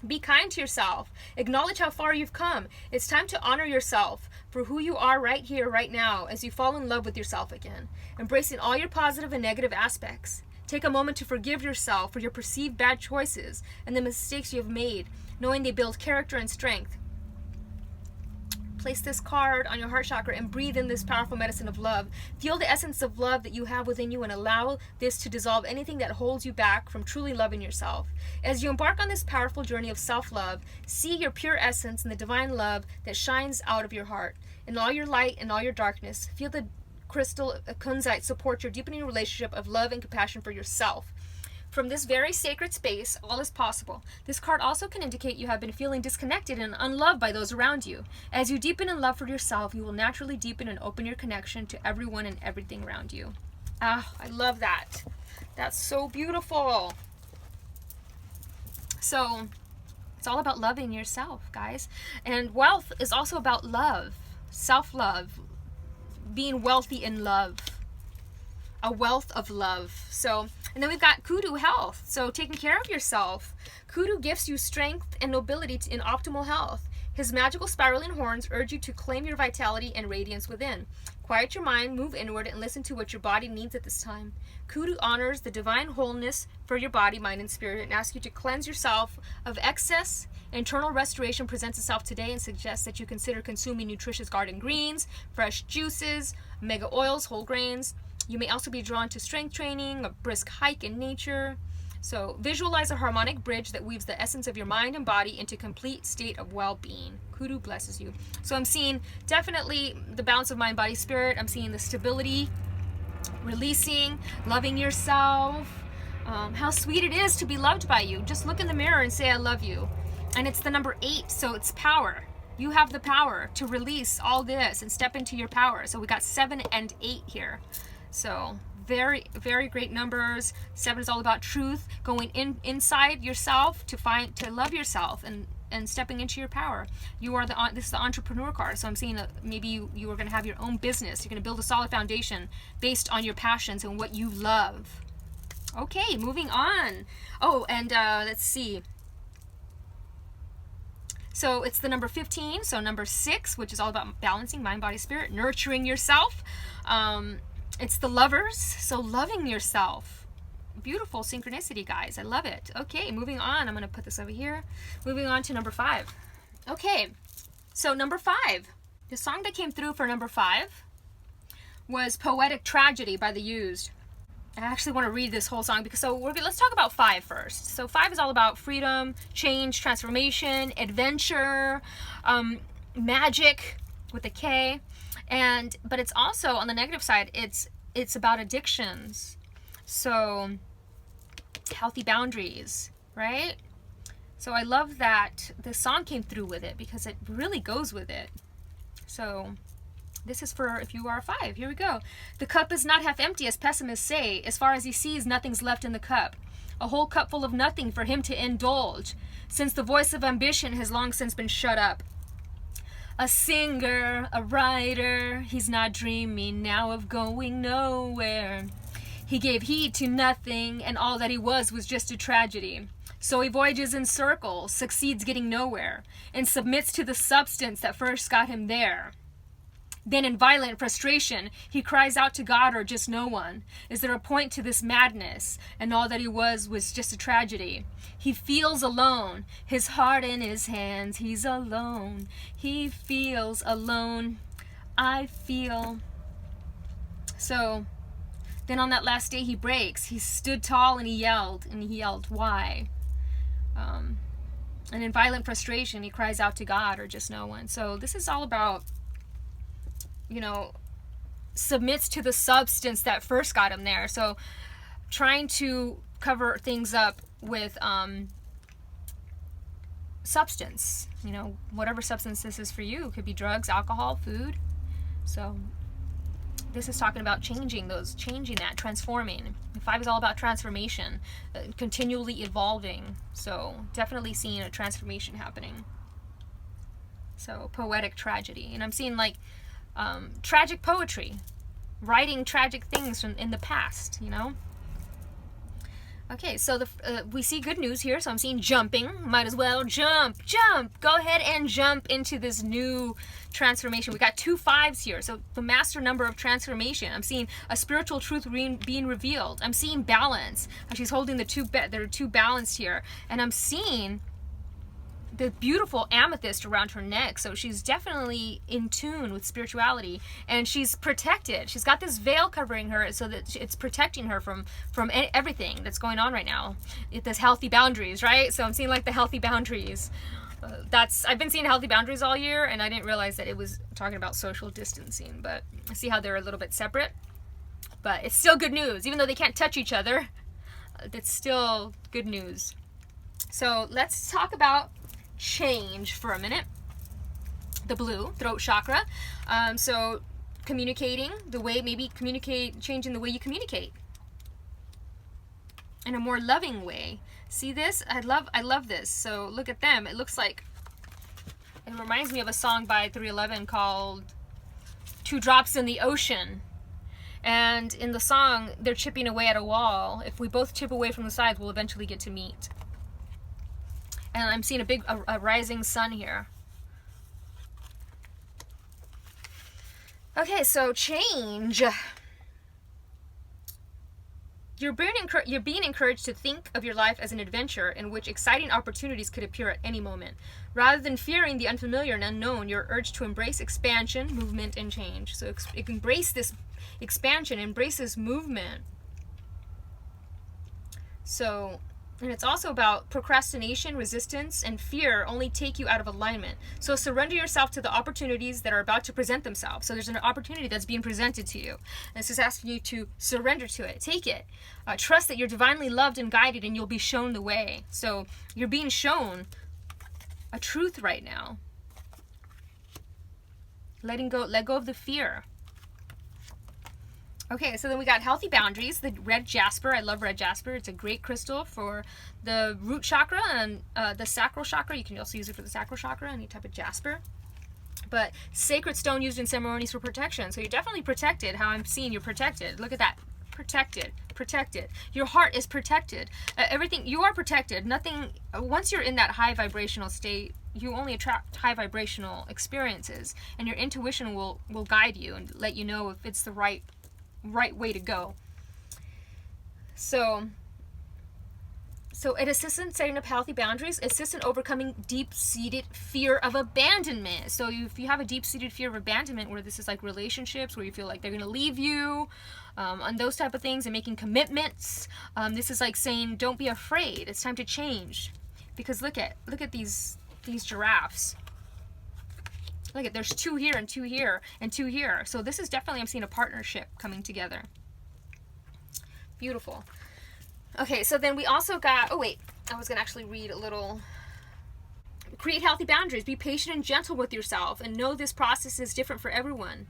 Be kind to yourself. Acknowledge how far you've come. It's time to honor yourself for who you are right here, right now, as you fall in love with yourself again, embracing all your positive and negative aspects. Take a moment to forgive yourself for your perceived bad choices and the mistakes you have made, knowing they build character and strength. Place this card on your heart chakra and breathe in this powerful medicine of love. Feel the essence of love that you have within you and allow this to dissolve anything that holds you back from truly loving yourself. As you embark on this powerful journey of self-love, see your pure essence and the divine love that shines out of your heart. In all your light and all your darkness, feel the crystal kunzite support your deepening relationship of love and compassion for yourself. From this very sacred space, all is possible. This card also can indicate you have been feeling disconnected and unloved by those around you. As you deepen in love for yourself, you will naturally deepen and open your connection to everyone and everything around you. Ah, I love that. That's so beautiful. So, it's all about loving yourself, guys. And wealth is also about love, self-love, being wealthy in love. A wealth of love. So, and then we've got kudu health. So taking care of yourself. Kudu gives you strength and nobility in optimal health. His magical spiraling horns urge you to claim your vitality and radiance within. Quiet your mind, move inward, and listen to what your body needs at this time. Kudu honors the divine wholeness for your body, mind, and spirit, and asks you to cleanse yourself of excess. Internal restoration presents itself today and suggests that you consider consuming nutritious garden greens, fresh juices, omega oils, whole grains. You may also be drawn to strength training, a brisk hike in nature. So visualize a harmonic bridge that weaves the essence of your mind and body into complete state of well-being. Kudu blesses you. So I'm seeing definitely the balance of mind, body, spirit. I'm seeing the stability, releasing, loving yourself. How sweet it is to be loved by you. Just look in the mirror and say, I love you. And it's the number 8, so it's power. You have the power to release all this and step into your power. So we got 7 and 8 here. So very, very great numbers. 7 is all about truth, going inside yourself to love yourself and stepping into your power. You are this is the entrepreneur card. So I'm seeing that maybe you are going to have your own business. You're going to build a solid foundation based on your passions and what you love. Okay, moving on. Oh, and let's see. So it's the number 15. So number 6, which is all about balancing mind, body, spirit, nurturing yourself. It's the Lovers. So loving yourself. Beautiful synchronicity, guys. I love it. Okay, moving on. I'm going to put this over here. Moving on to number 5. Okay, so number 5. The song that came through for number 5 was Poetic Tragedy by The Used. I actually want to read this whole song because let's talk about 5 first. So 5 is all about freedom, change, transformation, adventure, magic with a K, but it's also on the negative side. It's about addictions. So healthy boundaries, right? So I love that the song came through with it because it really goes with it. So this is for if you are a 5. Here we go. The cup is not half empty, as pessimists say. As far as he sees, nothing's left in the cup. A whole cup full of nothing for him to indulge, since the voice of ambition has long since been shut up. A singer, a writer, he's not dreaming now of going nowhere. He gave heed to nothing, and all that he was just a tragedy. So he voyages in circles, succeeds getting nowhere, and submits to the substance that first got him there. Then in violent frustration, he cries out to God or just no one. Is there a point to this madness? And all that he was just a tragedy. He feels alone, his heart in his hands. He's alone. He feels alone. I feel. So then on that last day he breaks. He stood tall and he yelled. Why? And in violent frustration, he cries out to God or just no one. So this is all about, submits to the substance that first got him there. So trying to cover things up with substance, whatever substance this is for you. It could be drugs, alcohol, food. So this is talking about changing that, transforming. 5 is all about transformation, continually evolving. So definitely seeing a transformation happening. So poetic tragedy. And I'm seeing tragic poetry, writing tragic things from in the past, Okay, so we see good news here. So I'm seeing jumping. Might as well jump. Go ahead and jump into this new transformation. We got 2 5s here. So the master number of transformation. I'm seeing a spiritual truth being revealed. I'm seeing balance. She's holding there are 2 balanced here. And I'm seeing the beautiful amethyst around her neck. So she's definitely in tune with spirituality, and she's protected. She's got this veil covering her so that it's protecting her from everything that's going on right now. This healthy boundaries, right? So I'm seeing the healthy boundaries. I've been seeing healthy boundaries all year, and I didn't realize that it was talking about social distancing, but I see how they're a little bit separate. But it's still good news. Even though they can't touch each other, it's still good news. So let's talk about change for a minute. The blue, throat chakra. So communicating, changing the way you communicate in a more loving way. See this? I love this. So look at them. It reminds me of a song by 311 called 2 Drops in the Ocean. And in the song, they're chipping away at a wall. If we both chip away from the sides, we'll eventually get to meet. And I'm seeing a rising sun here. Okay, so change. You're being encouraged to think of your life as an adventure in which exciting opportunities could appear at any moment. Rather than fearing the unfamiliar and unknown, you're urged to embrace expansion, movement, and change. So embrace this expansion, embrace this movement. So And it's also about procrastination, resistance, and fear only take you out of alignment. So surrender yourself to the opportunities that are about to present themselves. So there's an opportunity that's being presented to you. And this is asking you to surrender to it. Take it. Trust that you're divinely loved and guided, and you'll be shown the way. So you're being shown a truth right now. Let go of the fear. Okay, so then we got healthy boundaries, the red jasper. I love red jasper. It's a great crystal for the root chakra and the sacral chakra. You can also use it for the sacral chakra, any type of jasper. But sacred stone used in ceremonies for protection. So you're definitely protected. How I'm seeing you're protected. Look at that. Protected. Protected. Your heart is protected. Everything, you are protected. Nothing, once you're in that high vibrational state, you only attract high vibrational experiences. And your intuition will guide you and let you know if it's the right way to go. So it assists in setting up healthy boundaries, assists in overcoming deep-seated fear of abandonment. So if you have a deep-seated fear of abandonment, where this is like relationships, where you feel like they're going to leave you, on those type of things, and making commitments, this is like saying, don't be afraid. It's time to change. Because look at these giraffes. Look at, there's 2 here and 2 here and 2 here. So this is definitely, I'm seeing a partnership coming together. Beautiful. Okay, so then we also got, oh wait, I was going to actually read a little. Create healthy boundaries. Be patient and gentle with yourself, and know this process is different for everyone.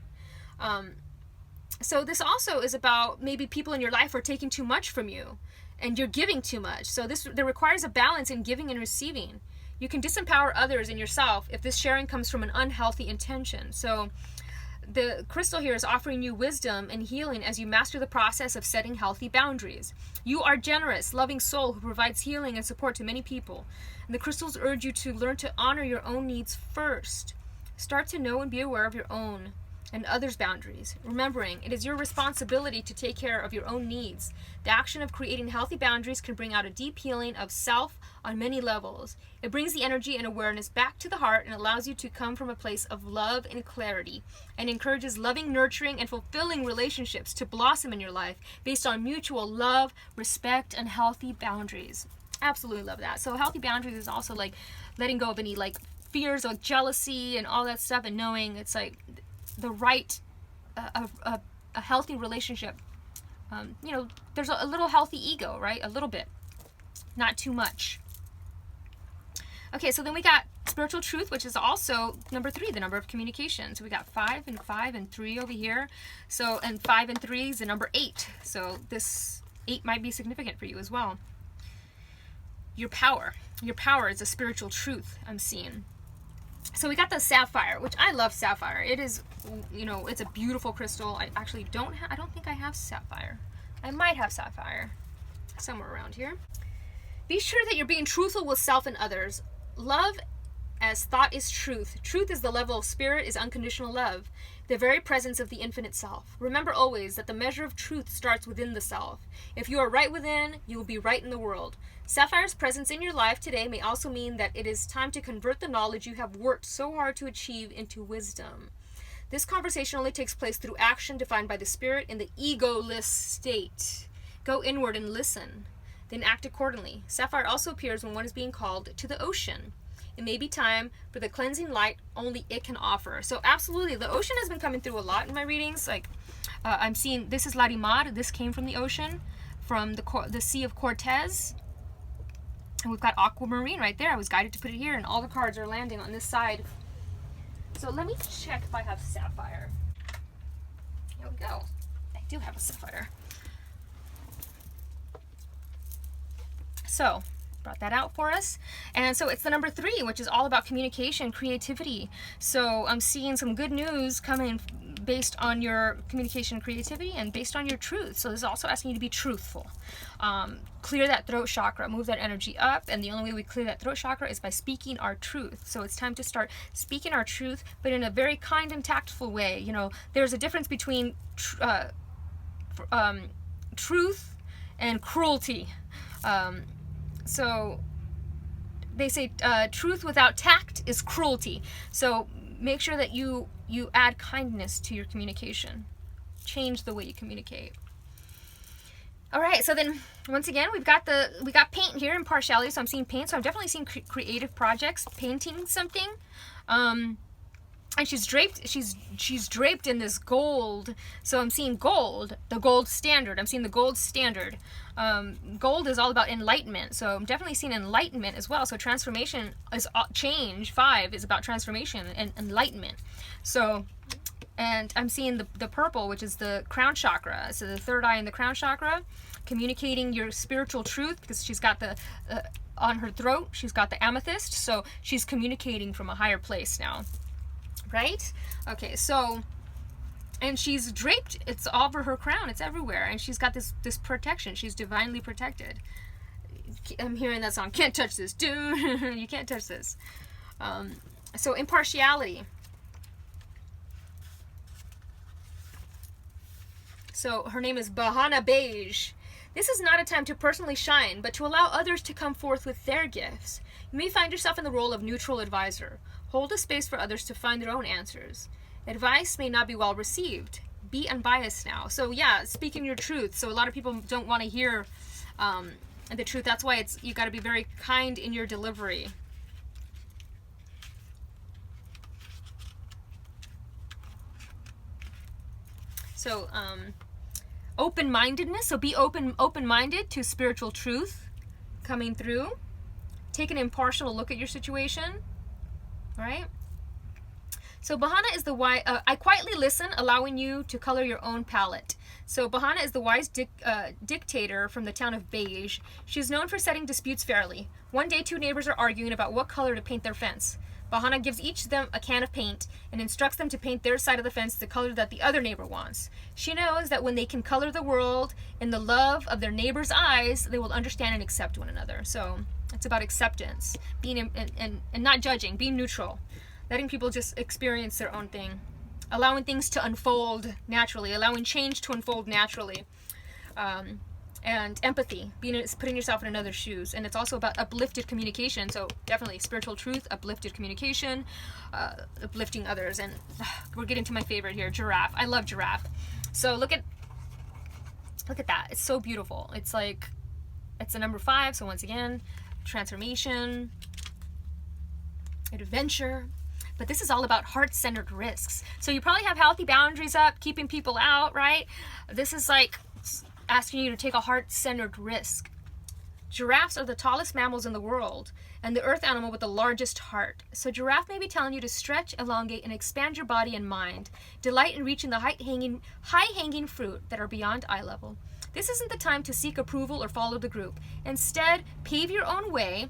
So this also is about maybe people in your life are taking too much from you, and you're giving too much. So there requires a balance in giving and receiving. You can disempower others and yourself if this sharing comes from an unhealthy intention. So the crystal here is offering you wisdom and healing as you master the process of setting healthy boundaries. You are generous, loving soul who provides healing and support to many people. And the crystals urge you to learn to honor your own needs first. Start to know and be aware of your own and others' boundaries, remembering it is your responsibility to take care of your own needs. The action of creating healthy boundaries can bring out a deep healing of self on many levels. It brings the energy and awareness back to the heart and allows you to come from a place of love and clarity, and encourages loving, nurturing, and fulfilling relationships to blossom in your life based on mutual love, respect, and healthy boundaries. Absolutely love that. So healthy boundaries is also like letting go of any like fears of jealousy and all that stuff, and knowing it's like the right, a healthy relationship. There's a little healthy ego, right? A little bit, not too much. Okay, so then we got spiritual truth, which is also number 3, the number of communication. So we got 5 and 3 over here. So, and 5 and 3 is the number 8. So this 8 might be significant for you as well. Your power is a spiritual truth I'm seeing. So we got the sapphire, which I love sapphire. It is, it's a beautiful crystal. I actually I don't think I have sapphire. I might have sapphire somewhere around here. Be sure that you're being truthful with self and others. Love as thought is truth. Truth is the level of spirit, is unconditional love, the very presence of the infinite self. Remember always that the measure of truth starts within the self. If you are right within, you will be right in the world. Sapphire's presence in your life today may also mean that it is time to convert the knowledge you have worked so hard to achieve into wisdom. This conversation only takes place through action defined by the spirit in the egoless state. Go inward and listen, then act accordingly. Sapphire also appears when one is being called to the ocean. It may be time for the cleansing light only it can offer. So absolutely, the ocean has been coming through a lot in my readings. Like I'm seeing, this is Larimar. This came from the ocean, from the Sea of Cortez. And we've got aquamarine right there. I was guided to put it here, and all the cards are landing on this side. So let me check if I have sapphire. Here we go. I do have a sapphire. So brought that out for us. And so it's the number 3, which is all about communication, creativity. So I'm seeing some good news coming based on your communication and creativity, and based on your truth. So this is also asking you to be truthful. Clear that throat chakra, move that energy up, and the only way we clear that throat chakra is by speaking our truth. So it's time to start speaking our truth, but in a very kind and tactful way. There's a difference between truth and cruelty. So they say truth without tact is cruelty. So make sure that you add kindness to your communication. Change the way you communicate. All right, so then once again we got paint here, impartiality. So I'm seeing paint. So I'm definitely seeing creative projects, painting something. And she's draped in this gold. So I'm seeing gold, the gold standard. I'm seeing the gold standard. Gold is all about enlightenment. So I'm definitely seeing enlightenment as well. So transformation is change. 5 is about transformation and enlightenment. So, and I'm seeing the purple, which is the crown chakra. So the third eye in the crown chakra, communicating your spiritual truth, because she's got the on her throat, she's got the amethyst. So she's communicating from a higher place now. Right? Okay, so, and she's draped, it's all over her crown, it's everywhere, and she's got this protection. She's divinely protected. I'm hearing that song, can't touch this, dude. You can't touch this. So impartiality. So her name is Bahana Beige. This is not a time to personally shine, but to allow others to come forth with their gifts. You may find yourself in the role of neutral advisor. Hold a space for others to find their own answers. Advice may not be well received. Be unbiased now. So yeah, speaking your truth. So a lot of people don't want to hear the truth. That's why you got to be very kind in your delivery. So open-mindedness. So be open-minded to spiritual truth coming through. Take an impartial look at your situation. Right? So Bahana is the wise. I quietly listen, allowing you to color your own palette. So Bahana is the wise dictator from the town of Beige. She's known for setting disputes fairly. One day, 2 neighbors are arguing about what color to paint their fence. Bahana gives each of them a can of paint and instructs them to paint their side of the fence the color that the other neighbor wants. She knows that when they can color the world in the love of their neighbor's eyes, they will understand and accept one another. So it's about acceptance, being and not judging, being neutral, letting people just experience their own thing, allowing things to unfold naturally, allowing change to unfold naturally, and empathy, putting yourself in another's shoes. And it's also about uplifted communication. So definitely spiritual truth, uplifted communication, uplifting others. And we're getting to my favorite here, giraffe. I love giraffe. So look at that. It's so beautiful. It's like, it's a number 5. So once again, transformation, adventure. But this is all about heart-centered risks. So you probably have healthy boundaries up, keeping people out, right? This is like asking you to take a heart-centered risk. Giraffes are the tallest mammals in the world and the earth animal with the largest heart. So giraffe may be telling you to stretch, elongate, and expand your body and mind. Delight in reaching the high-hanging fruit that are beyond eye level. This isn't the time to seek approval or follow the group. Instead, pave your own way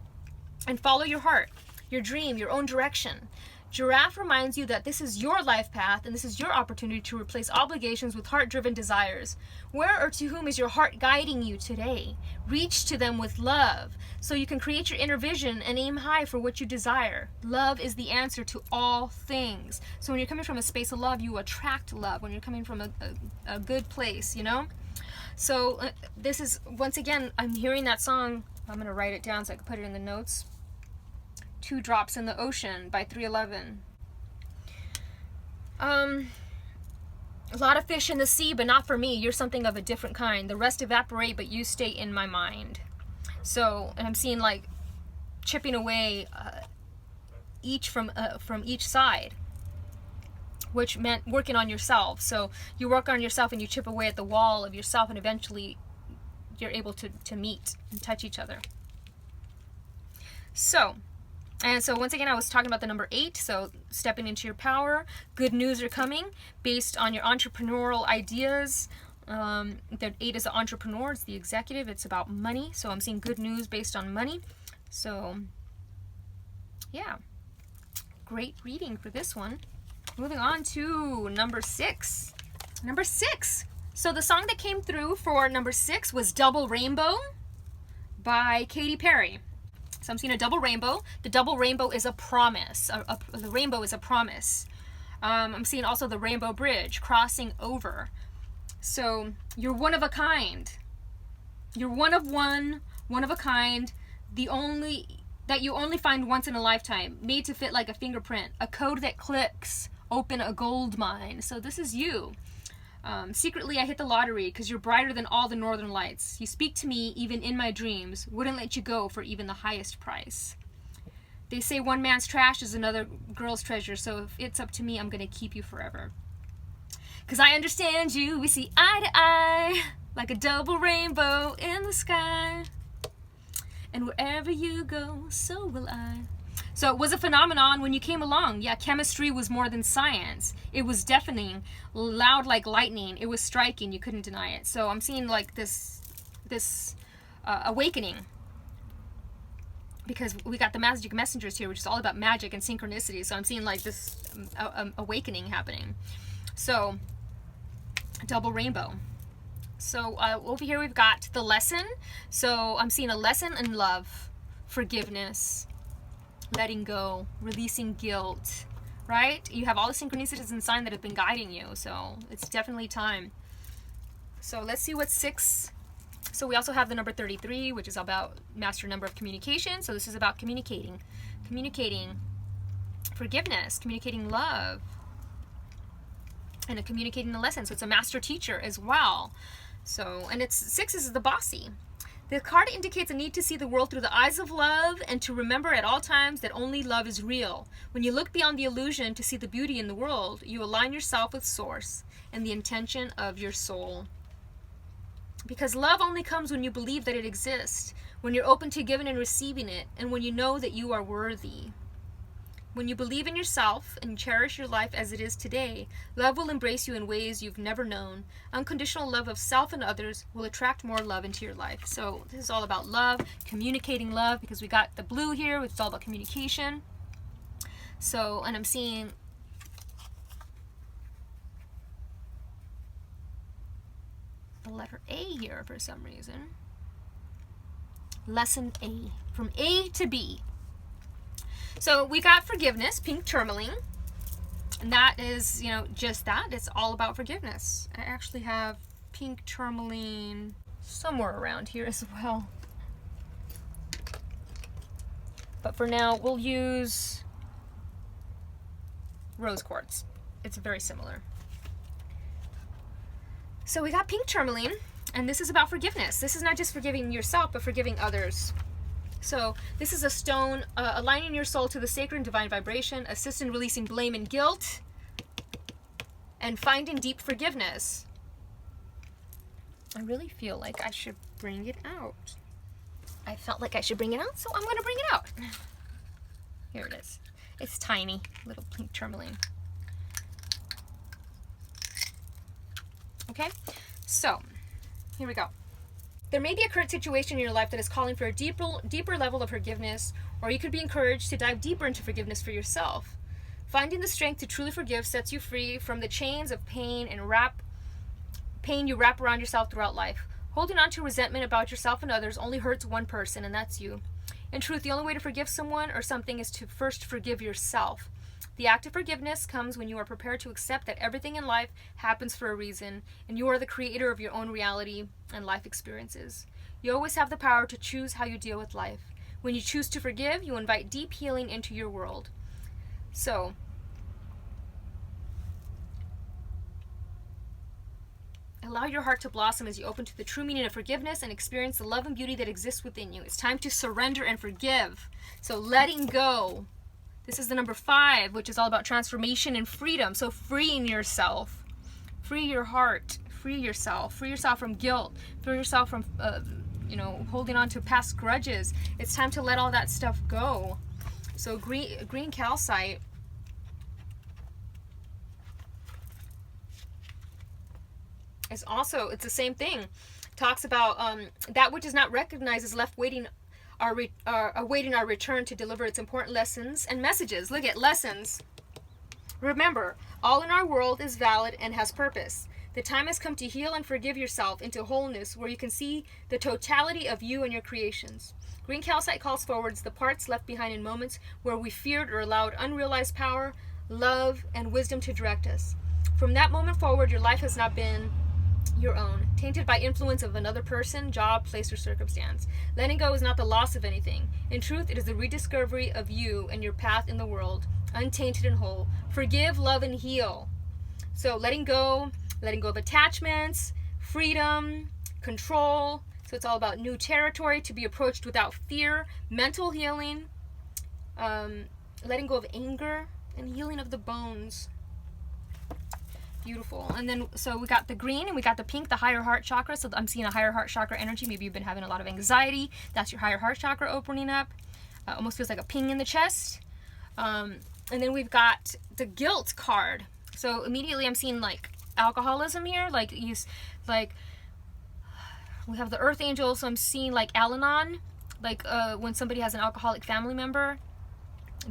and follow your heart, your dream, your own direction. Giraffe reminds you that this is your life path and this is your opportunity to replace obligations with heart-driven desires. Where or to whom is your heart guiding you today? Reach to them with love so you can create your inner vision and aim high for what you desire. Love is the answer to all things. So when you're coming from a space of love, you attract love. When you're coming from a good place, you know? So this is, once again, I'm hearing that song. I'm going to write it down so I can put it in the notes. 2 Drops in the Ocean by 311. A lot of fish in the sea, but not for me. You're something of a different kind. The rest evaporate, but you stay in my mind. So, and I'm seeing like chipping away each from each side, which meant working on yourself. So you work on yourself and you chip away at the wall of yourself, and eventually you're able to meet and touch each other. So once again, I was talking about the number 8, so stepping into your power. Good news are coming based on your entrepreneurial ideas. The 8 is the entrepreneur, it's the executive, it's about money. So I'm seeing good news based on money. So, yeah, great reading for this one. Moving on to number 6. Number 6. So the song that came through for number 6 was Double Rainbow by Katy Perry. So I'm seeing a double rainbow. The double rainbow is a promise. The rainbow is a promise. I'm seeing also the rainbow bridge, crossing over. So you're one of a kind. You're one of a kind. That you only find once in a lifetime. Made to fit like a fingerprint. A code that clicks. Open a gold mine. So this is you. Secretly, I hit the lottery because you're brighter than all the northern lights. You speak to me even in my dreams. Wouldn't let you go for even the highest price. They say one man's trash is another girl's treasure, so if it's up to me, I'm going to keep you forever. Because I understand you, we see eye to eye, like a double rainbow in the sky. And wherever you go, so will I. So it was a phenomenon when you came along. Yeah, chemistry was more than science. It was deafening, loud like lightning. It was striking. You couldn't deny it. So I'm seeing like this awakening. Because we got the magic messengers here, which is all about magic and synchronicity. So I'm seeing like this awakening happening. So, double rainbow. So over here we've got the lesson. So I'm seeing a lesson in love, forgiveness, letting go, releasing guilt, right? You have all the synchronicities and signs that have been guiding you. So it's definitely time. So let's see what 6. So we also have the number 33, which is about master number of communication. So this is about communicating forgiveness, communicating love, and communicating the lesson. So it's a master teacher as well. So, and it's 6 is the bossy. The card indicates a need to see the world through the eyes of love and to remember at all times that only love is real. When you look beyond the illusion to see the beauty in the world, you align yourself with source and the intention of your soul. Because love only comes when you believe that it exists, when you're open to giving and receiving it, and when you know that you are worthy. When you believe in yourself and cherish your life as it is today, love will embrace you in ways you've never known. Unconditional love of self and others will attract more love into your life. So this is all about love, communicating love, because we got the blue here, which is all about communication. So, and I'm seeing the letter A here for some reason. Lesson A, from A to B. So we got forgiveness, pink tourmaline, and that is, just that. It's all about forgiveness. I actually have pink tourmaline somewhere around here as well. But for now, we'll use rose quartz. It's very similar. So we got pink tourmaline, and this is about forgiveness. This is not just forgiving yourself, but forgiving others. So this is a stone aligning your soul to the sacred and divine vibration, assist in releasing blame and guilt, and finding deep forgiveness. I really feel like I should bring it out. I felt like I should bring it out, so I'm going to bring it out. Here it is. It's tiny, little pink tourmaline. Okay, so here we go. There may be a current situation in your life that is calling for a deeper level of forgiveness, or you could be encouraged to dive deeper into forgiveness for yourself. Finding the strength to truly forgive sets you free from the chains of pain you wrap around yourself throughout life. Holding on to resentment about yourself and others only hurts one person, and that's you. In truth, the only way to forgive someone or something is to first forgive yourself. The act of forgiveness comes when you are prepared to accept that everything in life happens for a reason, and you are the creator of your own reality and life experiences. You always have the power to choose how you deal with life. When you choose to forgive, you invite deep healing into your world. So, allow your heart to blossom as you open to the true meaning of forgiveness and experience the love and beauty that exists within you. It's time to surrender and forgive. So, letting go. This is the number 5, which is all about transformation and freedom. So freeing yourself, free your heart, free yourself from guilt, free yourself from, holding on to past grudges. It's time to let all that stuff go. So green calcite. It's the same thing. Talks about that which is not recognized is left awaiting our return to deliver its important lessons and messages. Look at lessons. Remember, all in our world is valid and has purpose. The time has come to heal and forgive yourself into wholeness, where you can see the totality of you and your creations. Green calcite calls forwards the parts left behind in moments where we feared or allowed unrealized power, love, and wisdom to direct us. From that moment forward, your life has not been your own, tainted by influence of another person, job, place, or circumstance. Letting go is not the loss of anything. In truth, it is the rediscovery of you and your path in the world, untainted and whole. Forgive, love, and heal. So letting go letting go of attachments, freedom, control. So it's all about new territory to be approached without fear, mental healing, letting go of anger, and healing of the bones. Beautiful. And then, so we got the green and we got the pink, the higher heart chakra. So I'm seeing a higher heart chakra energy. Maybe you've been having a lot of anxiety. That's your higher heart chakra opening up. Almost feels like a ping in the chest. And then we've got the guilt card. So immediately I'm seeing like alcoholism here. Like we have the earth angel. So I'm seeing like Al-Anon. Like when somebody has an alcoholic family member,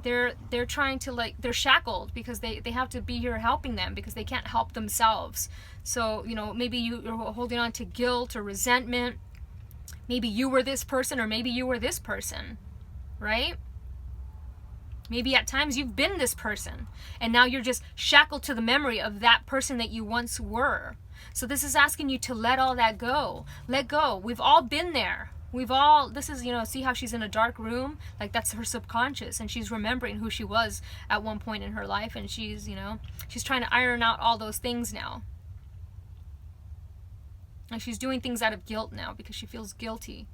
they're trying to, like, they're shackled because they have to be here helping them because they can't help themselves. So, you know, maybe you're holding on to guilt or resentment. Maybe you were this person, or maybe you were this person, right? Maybe at times you've been this person and now you're just shackled to the memory of that person that you once were. So this is asking you to let all that go. Let go. We've all been there. This is, you know, see how she's in a dark room? Like, that's her subconscious, and she's remembering who she was at one point in her life, and she's, you know, she's trying to iron out all those things now. And she's doing things out of guilt now because she feels guilty.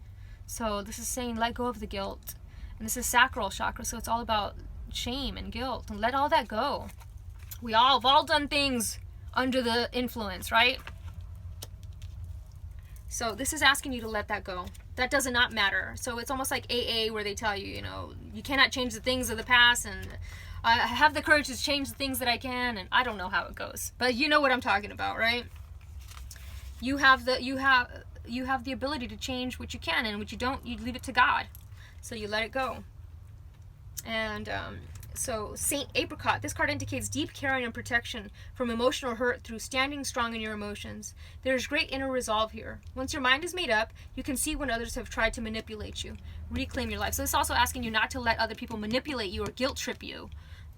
So this is saying let go of the guilt. And this is sacral chakra, so it's all about shame and guilt, and let all that go. We've all done things under the influence, right? So this is asking you to let that go. That does not matter. So it's almost like AA, where they tell you, you know, you cannot change the things of the past, and I have the courage to change the things that I can, and I don't know how it goes, but you know what I'm talking about, right? You have the ability to change what you can, and what you don't, you leave it to God. So you let it go. And so Saint Apricot, this card indicates deep caring and protection from emotional hurt through standing strong in your emotions. There is great inner resolve here. Once your mind is made up, you can see when others have tried to manipulate you. Reclaim your life. So it's also asking you not to let other people manipulate you or guilt trip you,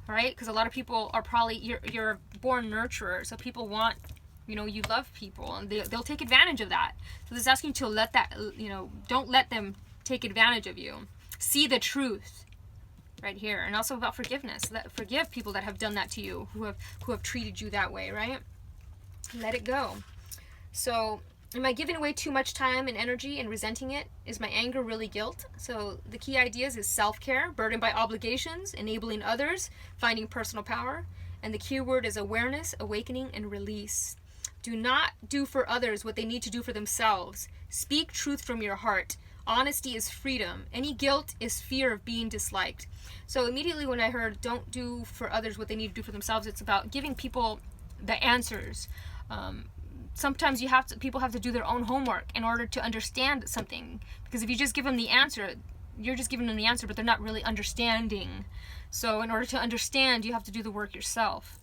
right? Because a lot of people are probably, you're a born nurturer, so people want, you know, you love people, and they'll take advantage of that. So this is asking you to let that, you know, don't let them take advantage of you. See the truth. Right here. And also about forgiveness. Forgive people that have done that to you, who have treated you that way, right? Let it go. So, am I giving away too much time and energy and resenting it? Is my anger really guilt? So the key ideas is self-care, burdened by obligations, enabling others, finding personal power, and the key word is awareness, awakening, and release. Do not do for others what they need to do for themselves. Speak truth from your heart. Honesty is freedom. Any guilt is fear of being disliked. So immediately when I heard don't do for others what they need to do for themselves, it's about giving people the answers. Sometimes people have to do their own homework in order to understand something. Because if you just give them the answer, you're just giving them the answer, but they're not really understanding. So in order to understand, you have to do the work yourself.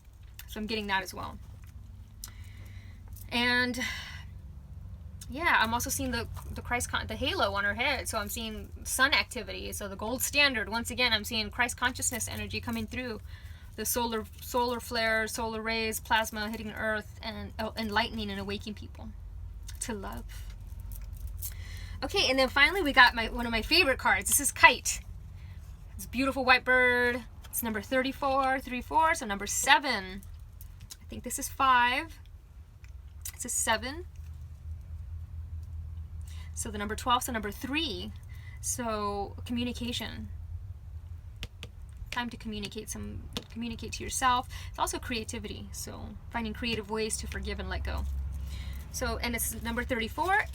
So I'm getting that as well. And yeah, I'm also seeing the the halo on her head. So I'm seeing sun activity. So the gold standard. Once again, I'm seeing Christ consciousness energy coming through. The solar flare, solar rays, plasma hitting Earth, and enlightening and awakening people to love. Okay, and then finally we got one of my favorite cards. This is Kite. It's a beautiful white bird. It's number 34, so number 7. I think this is 5. It's a 7. So the number 12, so number 3. So communication. Time to communicate to yourself. It's also creativity. So finding creative ways to forgive and let go. So, and it's number 34.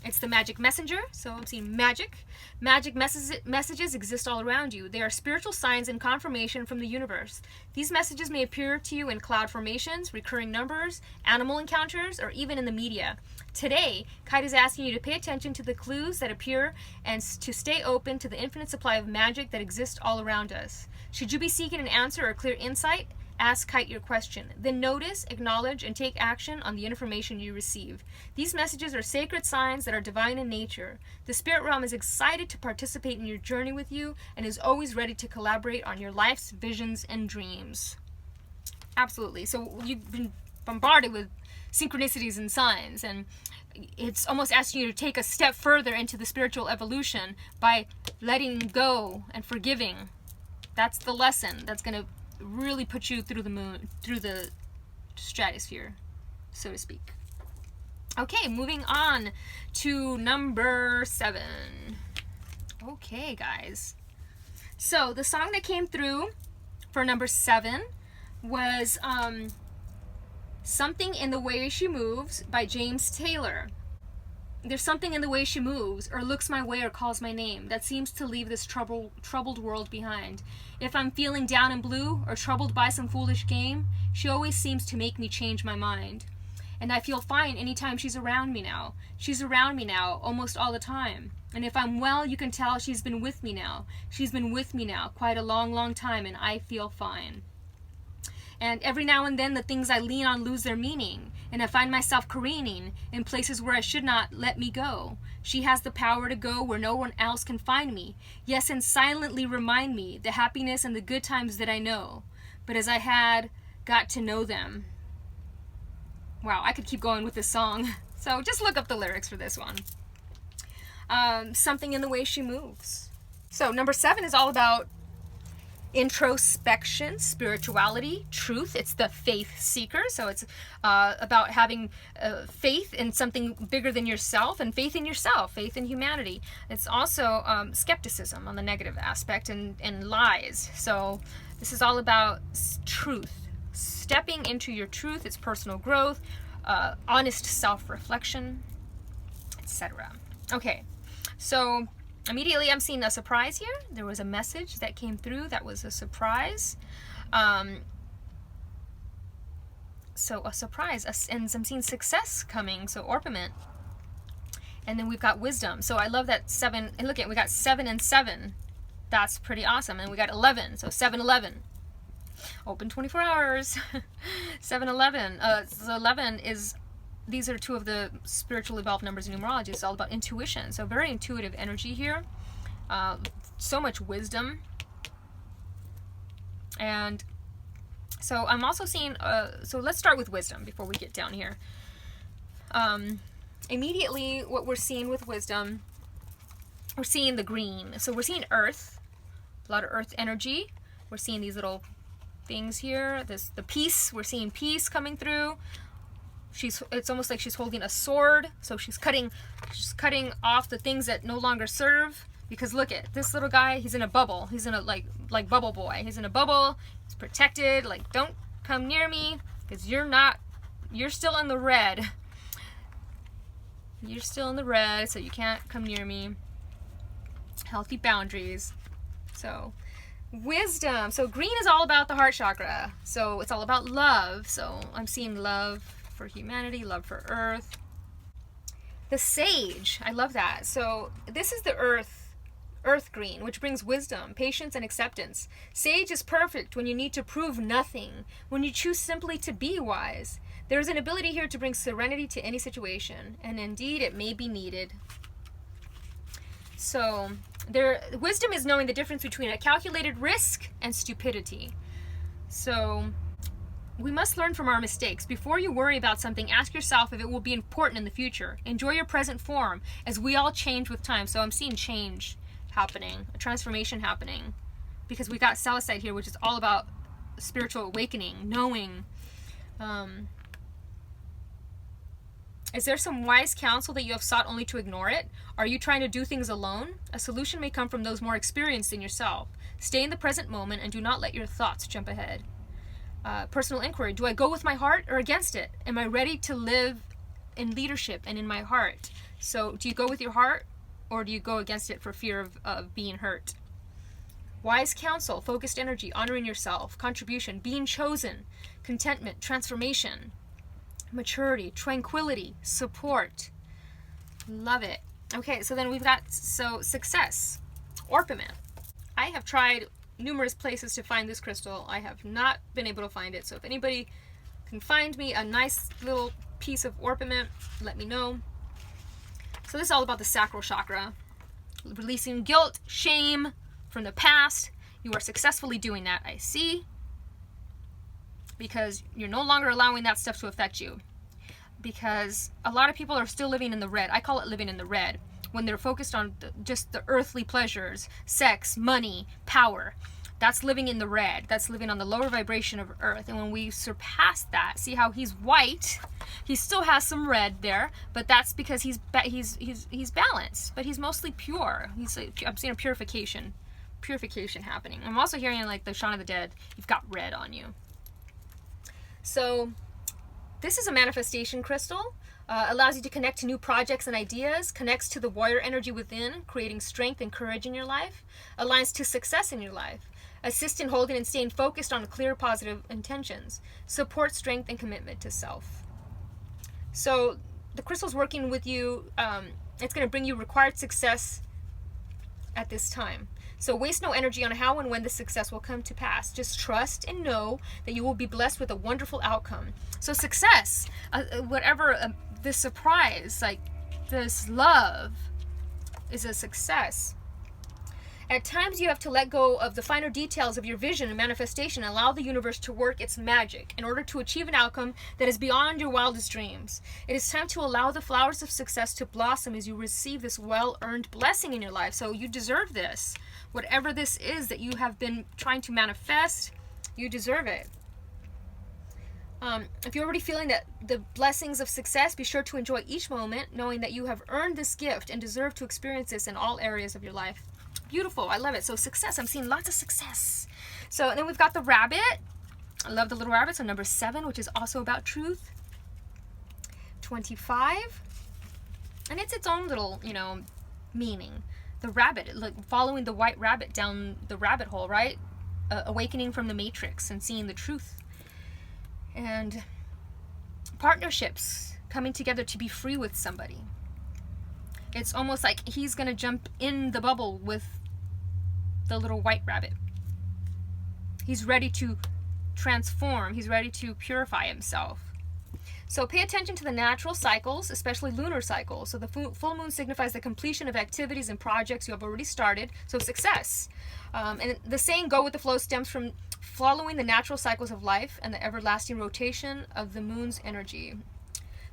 It's the magic messenger. So I'm seeing magic. Magic messages exist all around you. They are spiritual signs and confirmation from the universe. These messages may appear to you in cloud formations, recurring numbers, animal encounters, or even in the media. Today, Kite is asking you to pay attention to the clues that appear and to stay open to the infinite supply of magic that exists all around us. Should you be seeking an answer or clear insight, ask Kite your question. Then notice, acknowledge, and take action on the information you receive. These messages are sacred signs that are divine in nature. The spirit realm is excited to participate in your journey with you and is always ready to collaborate on your life's visions and dreams. Absolutely. So you've been bombarded with synchronicities and signs, and it's almost asking you to take a step further into the spiritual evolution by letting go and forgiving. That's the lesson that's going to really put you through the moon, through the stratosphere. so to speak. Okay, moving on to number 7. Okay, guys. So the song that came through for number 7 was Something in the Way She Moves by James Taylor. There's something in the way she moves, or looks my way, or calls my name, that seems to leave this troubled world behind. If I'm feeling down and blue, or troubled by some foolish game, she always seems to make me change my mind. And I feel fine anytime she's around me now. She's around me now, almost all the time. And if I'm well, you can tell she's been with me now. She's been with me now quite a long, long time, and I feel fine. And every now and then the things I lean on lose their meaning, and I find myself careening in places where I should not let me go. She has the power to go where no one else can find me. Yes, and silently remind me the happiness and the good times that I know. But as I had got to know them. Wow, I could keep going with this song. So just look up the lyrics for this one. Something in the Way She Moves. So number 7 is all about introspection, spirituality, truth. It's the faith seeker. So it's about having faith in something bigger than yourself, and faith in yourself, faith in humanity. It's also skepticism on the negative aspect, and lies. So this is all about truth, stepping into your truth. It's personal growth, honest self-reflection, etc. Okay, so immediately I'm seeing a surprise here. There was a message that came through that was a surprise. So a surprise, and I'm seeing success coming, so orpiment. And then we've got wisdom. So I love that 7, and look at, we got 7 and 7. That's pretty awesome. And we got 11, so 7-Eleven. Open 24 hours. 7-Eleven. So 11 is, these are 2 of the spiritual evolved numbers in numerology. It's all about intuition. So very intuitive energy here. So much wisdom. And so I'm also seeing, so let's start with wisdom before we get down here. Immediately what we're seeing with wisdom, we're seeing the green. So we're seeing earth, a lot of earth energy. We're seeing these little things here. The peace, we're seeing peace coming through. It's almost like she's holding a sword, so she's cutting off the things that no longer serve. Because look at this little guy, he's in a bubble. He's in a like bubble boy. He's in a bubble. He's protected. Like, don't come near me, because you're still in the red. You're still in the red, so you can't come near me. Healthy boundaries. So wisdom. So green is all about the heart chakra. So it's all about love. So I'm seeing love for humanity, love for earth. The sage, I love that. So this is the earth green, which brings wisdom, patience, and acceptance. Sage is perfect when you need to prove nothing, when you choose simply to be wise. There is an ability here to bring serenity to any situation, and indeed it may be needed. So wisdom is knowing the difference between a calculated risk and stupidity. So we must learn from our mistakes. Before you worry about something, ask yourself if it will be important in the future. Enjoy your present form, as we all change with time. So I'm seeing change happening, a transformation happening, because we got Celestite here, which is all about spiritual awakening, knowing. Is there some wise counsel that you have sought only to ignore it? Are you trying to do things alone? A solution may come from those more experienced than yourself. Stay in the present moment and do not let your thoughts jump ahead. Personal inquiry. Do I go with my heart or against it? Am I ready to live in leadership and in my heart? So do you go with your heart, or do you go against it for fear of being hurt? Wise counsel, focused energy, honoring yourself, contribution, being chosen, contentment, transformation, maturity, tranquility, support. Love it. Okay, so then we've got success, orpiment. I have tried numerous places to find this crystal. I have not been able to find it. So if anybody can find me a nice little piece of orpiment, let me know. So this is all about the sacral chakra. Releasing guilt, shame from the past. You are successfully doing that, I see. Because you're no longer allowing that stuff to affect you. Because a lot of people are still living in the red. I call it living in the red. When they're focused on just the earthly pleasures, sex, money, power. That's living in the red. That's living on the lower vibration of Earth. And when we surpass that, see how he's white? He still has some red there, but that's because he's balanced. But he's mostly pure. I'm seeing a purification happening. I'm also hearing like the Shaun of the Dead. You've got red on you. So this is a manifestation crystal. Allows you to connect to new projects and ideas, connects to the warrior energy within, creating strength and courage in your life, aligns to success in your life, assists in holding and staying focused on clear, positive intentions, supports strength and commitment to self. So the crystal's working with you. It's going to bring you required success at this time. So waste no energy on how and when the success will come to pass. Just trust and know that you will be blessed with a wonderful outcome. So success, whatever this surprise, like this love, is a success. At times you have to let go of the finer details of your vision and manifestation and allow the universe to work its magic in order to achieve an outcome that is beyond your wildest dreams. It is time to allow the flowers of success to blossom as you receive this well-earned blessing in your life. So you deserve this. Whatever this is that you have been trying to manifest, you deserve it. If you're already feeling that the blessings of success, be sure to enjoy each moment, knowing that you have earned this gift and deserve to experience this in all areas of your life. Beautiful. I love it. So success. I'm seeing lots of success. So and then we've got the rabbit. I love the little rabbit. So number 7, which is also about truth. 25. And it's its own little, meaning. The rabbit, like following the white rabbit down the rabbit hole, right? Awakening from the matrix and seeing the truth. And partnerships, coming together to be free with somebody. It's almost like he's going to jump in the bubble with the little white rabbit. He's ready to transform. He's ready to purify himself. So pay attention to the natural cycles, especially lunar cycles. So the full moon signifies the completion of activities and projects you have already started. So success. And the saying, go with the flow, stems from following the natural cycles of life and the everlasting rotation of the moon's energy.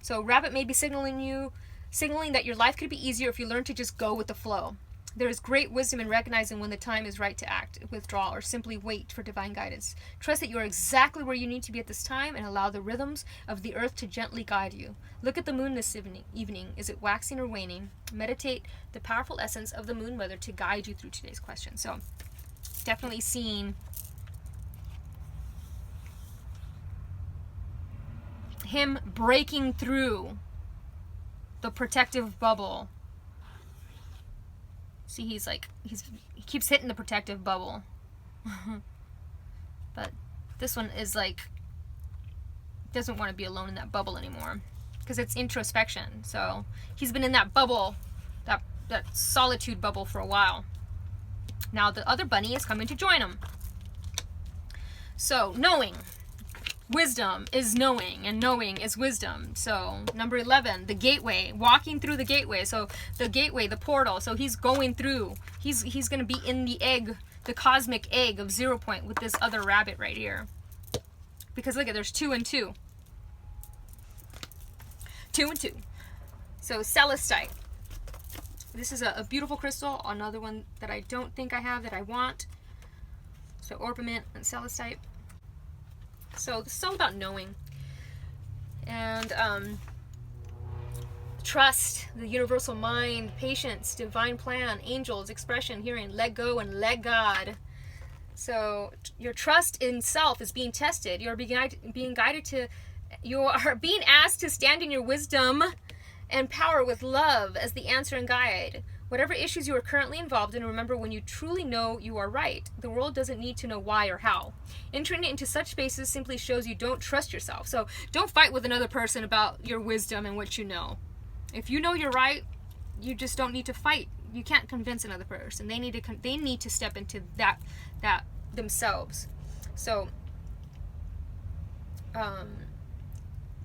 So rabbit may be signaling that your life could be easier if you learn to just go with the flow. There is great wisdom in recognizing when the time is right to act, withdraw, or simply wait for divine guidance. Trust that you are exactly where you need to be at this time and allow the rhythms of the earth to gently guide you. Look at the moon this evening. Is it waxing or waning? Meditate the powerful essence of the moon mother to guide you through today's question. So definitely seeing him breaking through the protective bubble. See, he keeps hitting the protective bubble. But this one is doesn't want to be alone in that bubble anymore because it's introspection. So he's been in that bubble, that solitude bubble for a while. Now the other bunny is coming to join him. So knowing. Wisdom is knowing, and knowing is wisdom. So number 11, the gateway, walking through the gateway. So the gateway, the portal. So he's going through. He's going to be in the egg, the cosmic egg of 0 point with this other rabbit right here. Because look at, there's 2 and 2. 2 and 2. So celestite. This is a beautiful crystal. Another one that I don't think I have that I want. So orpiment and celestite. So this is all about knowing and trust, the universal mind, patience, divine plan, angels, expression, hearing, let go and let God. So your trust in self is being tested. You are being asked to stand in your wisdom and power with love as the answer and guide. Whatever issues you are currently involved in, remember, when you truly know you are right, the world doesn't need to know why or how. Entering into such spaces simply shows you don't trust yourself. So don't fight with another person about your wisdom and what you know. If you know you're right, you just don't need to fight. You can't convince another person. They need to step into that themselves. So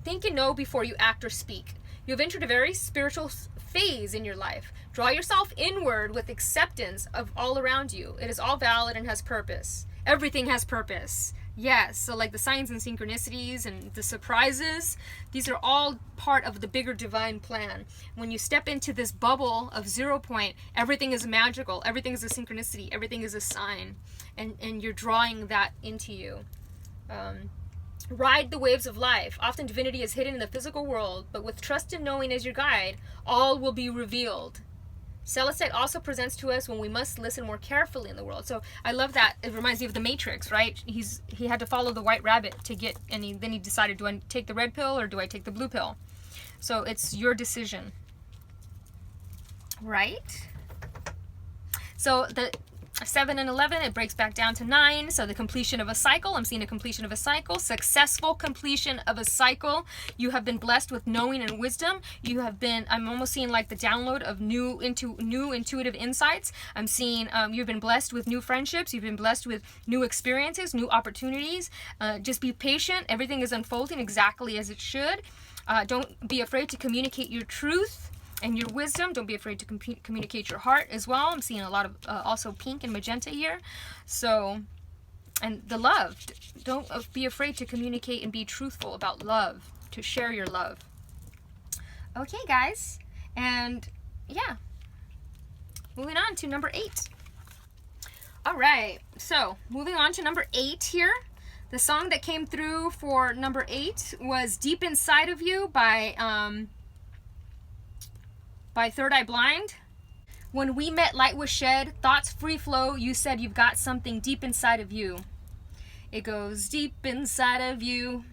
think and know before you act or speak. You have entered a very spiritual phase in your life. Draw yourself inward with acceptance of all around you. It is all valid and has purpose. Everything has purpose. Yes, so like the signs and synchronicities and the surprises, these are all part of the bigger divine plan. When you step into this bubble of 0 point, everything is magical, everything is a synchronicity, everything is a sign, and you're drawing that into you. Ride the waves of life. Often divinity is hidden in the physical world, but with trust and knowing as your guide, all will be revealed. Celestite also presents to us when we must listen more carefully in the world. So I love that. It reminds me of the Matrix, right? He had to follow the white rabbit to get, and then he decided, do I take the red pill or do I take the blue pill? So it's your decision, right? So the 7 and 11, it breaks back down to 9. So the completion of a cycle. I'm seeing a completion of a cycle. Successful completion of a cycle. You have been blessed with knowing and wisdom. You have been, I'm almost seeing like the download of new intuitive insights. I'm seeing you've been blessed with new friendships. You've been blessed with new experiences, new opportunities. Just be patient. Everything is unfolding exactly as it should. Don't be afraid to communicate your truth and your wisdom. Don't be afraid to communicate your heart as well. I'm seeing a lot of also pink and magenta here. So, and the love. Don't be afraid to communicate and be truthful about love, to share your love. Okay, guys. And yeah, moving on to number 8. All right, so moving on to number 8 here. The song that came through for number 8 was Deep Inside of You by Third Eye Blind. When we met, light was shed, thoughts free flow, you said you've got something deep inside of you. It goes deep inside of you.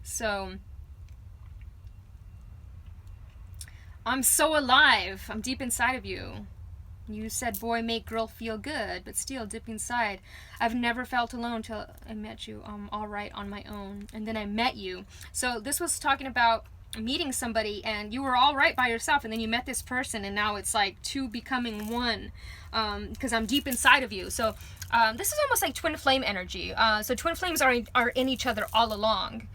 So, I'm so alive, I'm deep inside of you. You said, boy, make girl feel good, but still deep inside. I've never felt alone till I met you. I'm all right on my own. And then I met you. So this was talking about meeting somebody and you were all right by yourself, and then you met this person and now it's like two becoming one, because I'm deep inside of you. So this is almost like twin flame energy. So twin flames are in each other all along.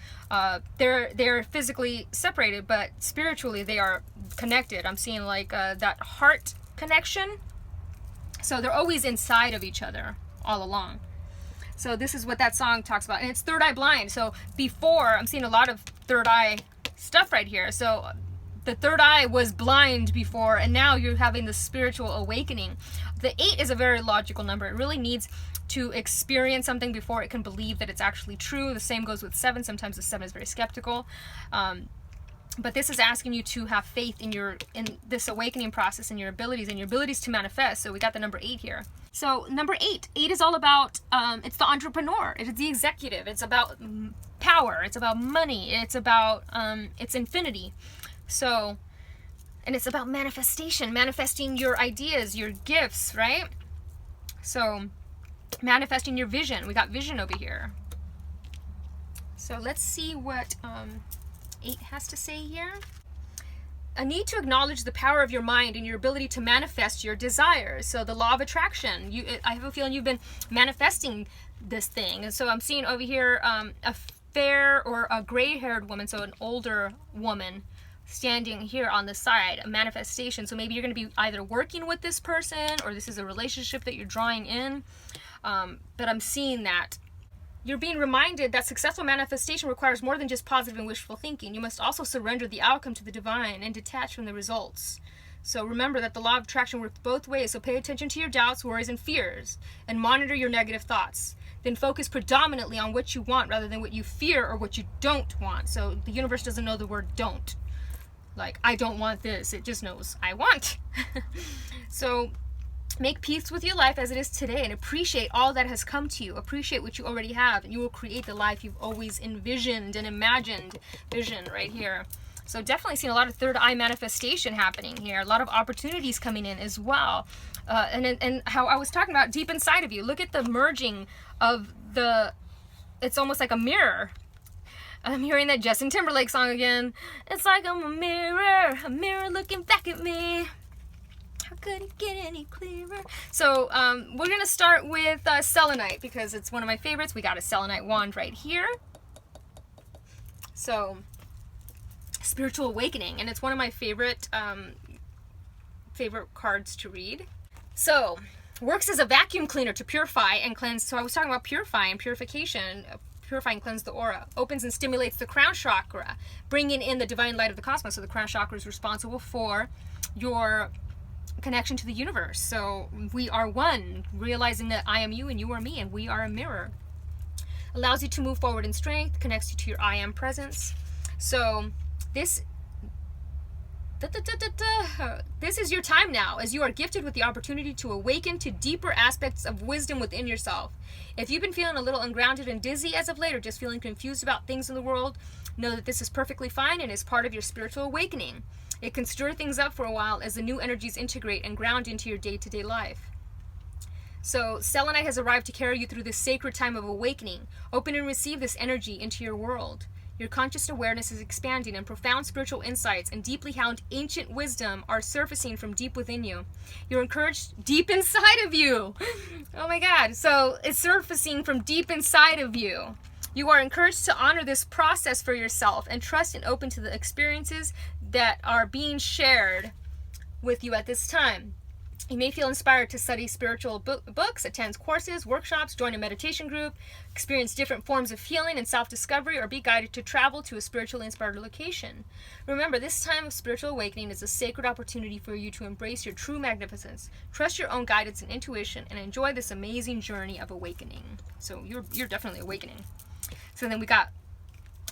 They're physically separated, but spiritually they are connected. I'm seeing like that heart connection. So they're always inside of each other all along. So this is what that song talks about, and it's Third Eye Blind. So before, I'm seeing a lot of third eye stuff right here. So the third eye was blind before, and now you're having the spiritual awakening. The 8 is a very logical number. It really needs to experience something before it can believe that it's actually true. The same goes with 7. Sometimes the 7 is very skeptical. But this is asking you to have faith in this awakening process and your abilities to manifest. So we got the number 8 here. So number 8 is all about, it's the entrepreneur. It is the executive. It's about power. It's about money. It's about, it's infinity. So, and it's about manifestation, manifesting your ideas, your gifts, right? So manifesting your vision. We got vision over here. So let's see what 8 has to say here. A need to acknowledge the power of your mind and your ability to manifest your desires. So the law of attraction. I have a feeling you've been manifesting this thing. And so I'm seeing over here a fair or a gray-haired woman, so an older woman, standing here on the side, a manifestation. So maybe you're going to be either working with this person or this is a relationship that you're drawing in. But I'm seeing that you're being reminded that successful manifestation requires more than just positive and wishful thinking. You must also surrender the outcome to the divine and detach from the results. So remember that the law of attraction works both ways. So pay attention to your doubts, worries, and fears, and monitor your negative thoughts. Then focus predominantly on what you want rather than what you fear or what you don't want. So the universe doesn't know the word don't. Like, I don't want this. It just knows I want. So make peace with your life as it is today and appreciate all that has come to you. Appreciate what you already have, and you will create the life you've always envisioned and imagined. Vision right here. So definitely seeing a lot of third eye manifestation happening here. A lot of opportunities coming in as well. And how I was talking about deep inside of you. Look at the merging of it's almost like a mirror. I'm hearing that Justin Timberlake song again. It's like I'm a mirror looking back at me. How could it get any clearer? So we're going to start with selenite because it's one of my favorites. We got a selenite wand right here. So spiritual awakening, and it's one of my favorite cards to read. So works as a vacuum cleaner to purify and cleanse. So I was talking about purifying, purification, purify and cleanse the aura. Opens and stimulates the crown chakra, bringing in the divine light of the cosmos. So the crown chakra is responsible for your connection to the universe. So we are one, realizing that I am you and you are me and we are a mirror. Allows you to move forward in strength, connects you to your I am presence. So this is your time now, as you are gifted with the opportunity to awaken to deeper aspects of wisdom within yourself. If you've been feeling a little ungrounded and dizzy as of late, or just feeling confused about things in the world, know that this is perfectly fine and is part of your spiritual awakening. It can stir things up for a while as the new energies integrate and ground into your day-to-day life. So selenite has arrived to carry you through this sacred time of awakening. Open and receive this energy into your world. Your conscious awareness is expanding, and profound spiritual insights and deeply held ancient wisdom are surfacing from deep within you. You're encouraged deep inside of you. Oh my God. So it's surfacing from deep inside of you. You are encouraged to honor this process for yourself and trust and open to the experiences that are being shared with you at this time. You may feel inspired to study spiritual books, attend courses, workshops, join a meditation group, experience different forms of healing and self-discovery, or be guided to travel to a spiritually inspired location. Remember, this time of spiritual awakening is a sacred opportunity for you to embrace your true magnificence, trust your own guidance and intuition, and enjoy this amazing journey of awakening. So you're definitely awakening. So then we got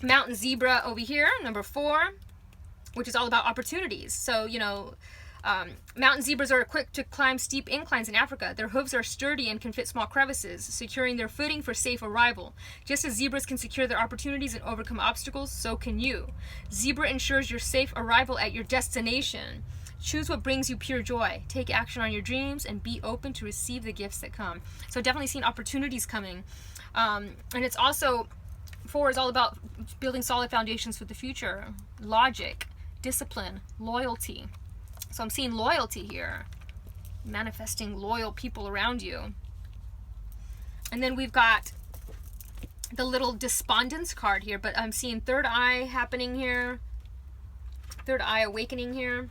Mountain Zebra over here, number 4, which is all about opportunities. So, mountain zebras are equipped to climb steep inclines in Africa. Their hooves are sturdy and can fit small crevices, securing their footing for safe arrival. Just as zebras can secure their opportunities and overcome obstacles, so can you. Zebra ensures your safe arrival at your destination. Choose what brings you pure joy. Take action on your dreams and be open to receive the gifts that come. So definitely seeing opportunities coming. And it's also, 4 is all about building solid foundations for the future. Logic, discipline, loyalty. So I'm seeing loyalty here, manifesting loyal people around you. And then we've got the little despondence card here, but I'm seeing third eye happening here, third eye awakening here,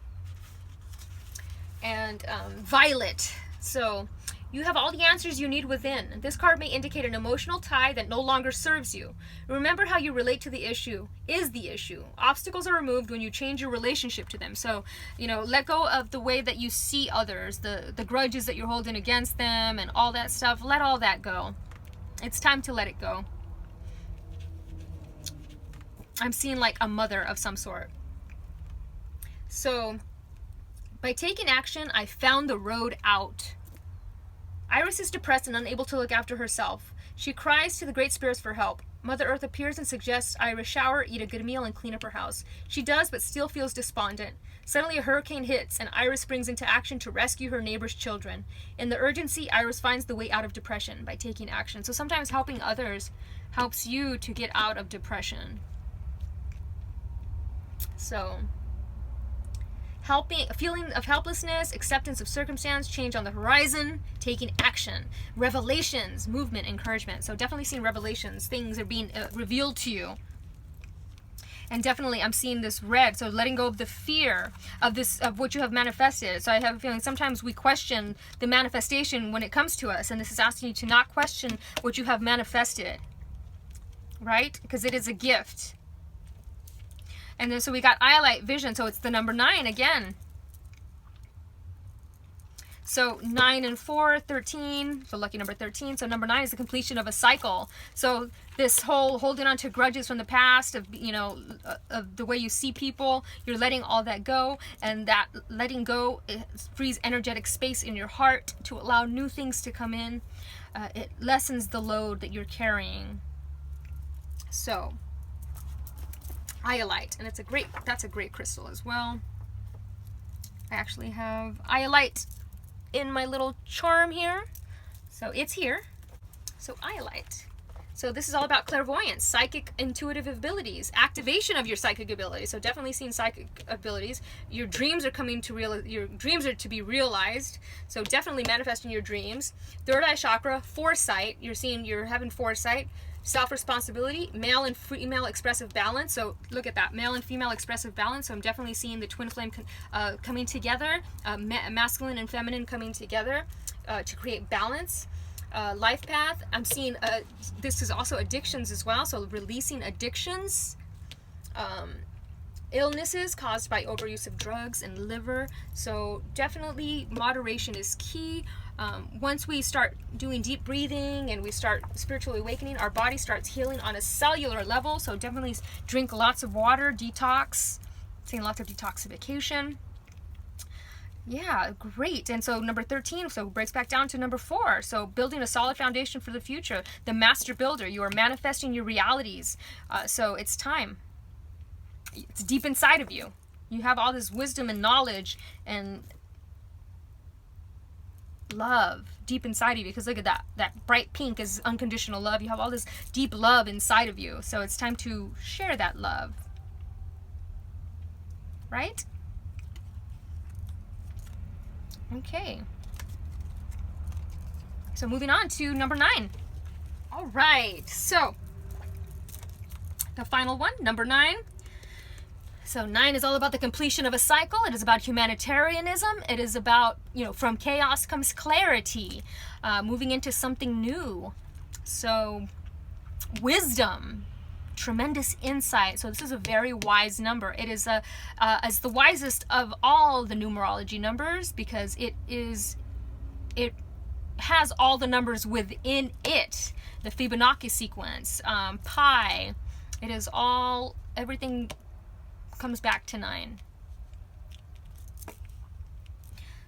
and violet. So you have all the answers you need within. This card may indicate an emotional tie that no longer serves you. Remember, how you relate to the issue is the issue. Obstacles are removed when you change your relationship to them. So, let go of the way that you see others, the grudges that you're holding against them and all that stuff. Let all that go. It's time to let it go. I'm seeing like a mother of some sort. So, by taking action, I found the road out. Iris is depressed and unable to look after herself. She cries to the great spirits for help. Mother Earth appears and suggests Iris shower, eat a good meal, and clean up her house. She does, but still feels despondent. Suddenly a hurricane hits, and Iris springs into action to rescue her neighbor's children. In the urgency, Iris finds the way out of depression by taking action. So sometimes helping others helps you to get out of depression. So, feeling of helplessness, acceptance of circumstance, change on the horizon, taking action, revelations, movement, encouragement. So definitely seeing revelations, things are being revealed to you. And definitely I'm seeing this red, so letting go of the fear of what you have manifested. So I have a feeling sometimes we question the manifestation when it comes to us, and this is asking you to not question what you have manifested, right? Because it is a gift. And then so we got Iolite Vision, so it's the number 9 again. So 9 and 4, 13, so lucky number 13. So number 9 is the completion of a cycle. So this whole holding on to grudges from the past of the way you see people, you're letting all that go, and that letting go, it frees energetic space in your heart to allow new things to come in. It lessens the load that you're carrying. So Iolite, and that's a great crystal as well. I actually have Iolite in my little charm here, so it's here. So Iolite, so this is all about clairvoyance, psychic intuitive abilities, activation of your psychic abilities. So definitely seeing psychic abilities. Your dreams are coming to your dreams are to be realized, so definitely manifesting your dreams. Third eye chakra, foresight, you're having foresight. Self-responsibility, male and female expressive balance. So look at that, male and female expressive balance. So I'm definitely seeing the twin flame coming together, masculine and feminine coming together. to create balance. Life path, I'm seeing this is also addictions as well, so releasing addictions, illnesses caused by overuse of drugs and liver. So definitely moderation is key. Once we start doing deep breathing and we start spiritually awakening, our body starts healing on a cellular level. So definitely drink lots of water, detox, seeing lots of detoxification. Yeah, great. And so number 13, so breaks back down to number 4. So building a solid foundation for the future. The master builder. You are manifesting your realities. So it's time. It's deep inside of you. You have all this wisdom and knowledge and love deep inside of you, because look at that bright pink is unconditional love. You have all this deep love inside of you, so it's time to share that love, right? Okay, so moving on to number 9. All right, so the final one, number 9. So 9 is all about the completion of a cycle. It is about humanitarianism. It is about, from chaos comes clarity, moving into something new. So wisdom, tremendous insight. So this is a very wise number. It is as the wisest of all the numerology numbers, because it has all the numbers within it. The Fibonacci sequence, pi. It is everything comes back to 9.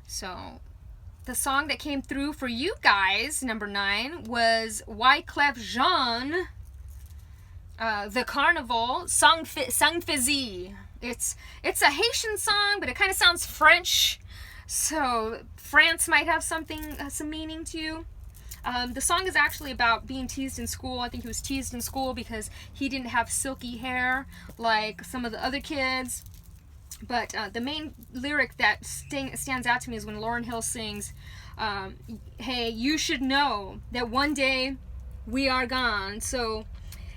So the song that came through for you guys, number 9, was Wyclef Jean, The Carnival, Sang Fizi. It's a Haitian song, but it kind of sounds French, so France might have some meaning to you. The song is actually about being teased in school. I think he was teased in school because he didn't have silky hair like some of the other kids. But the main lyric that stands out to me is when Lauryn Hill sings, hey, you should know that one day we are gone, so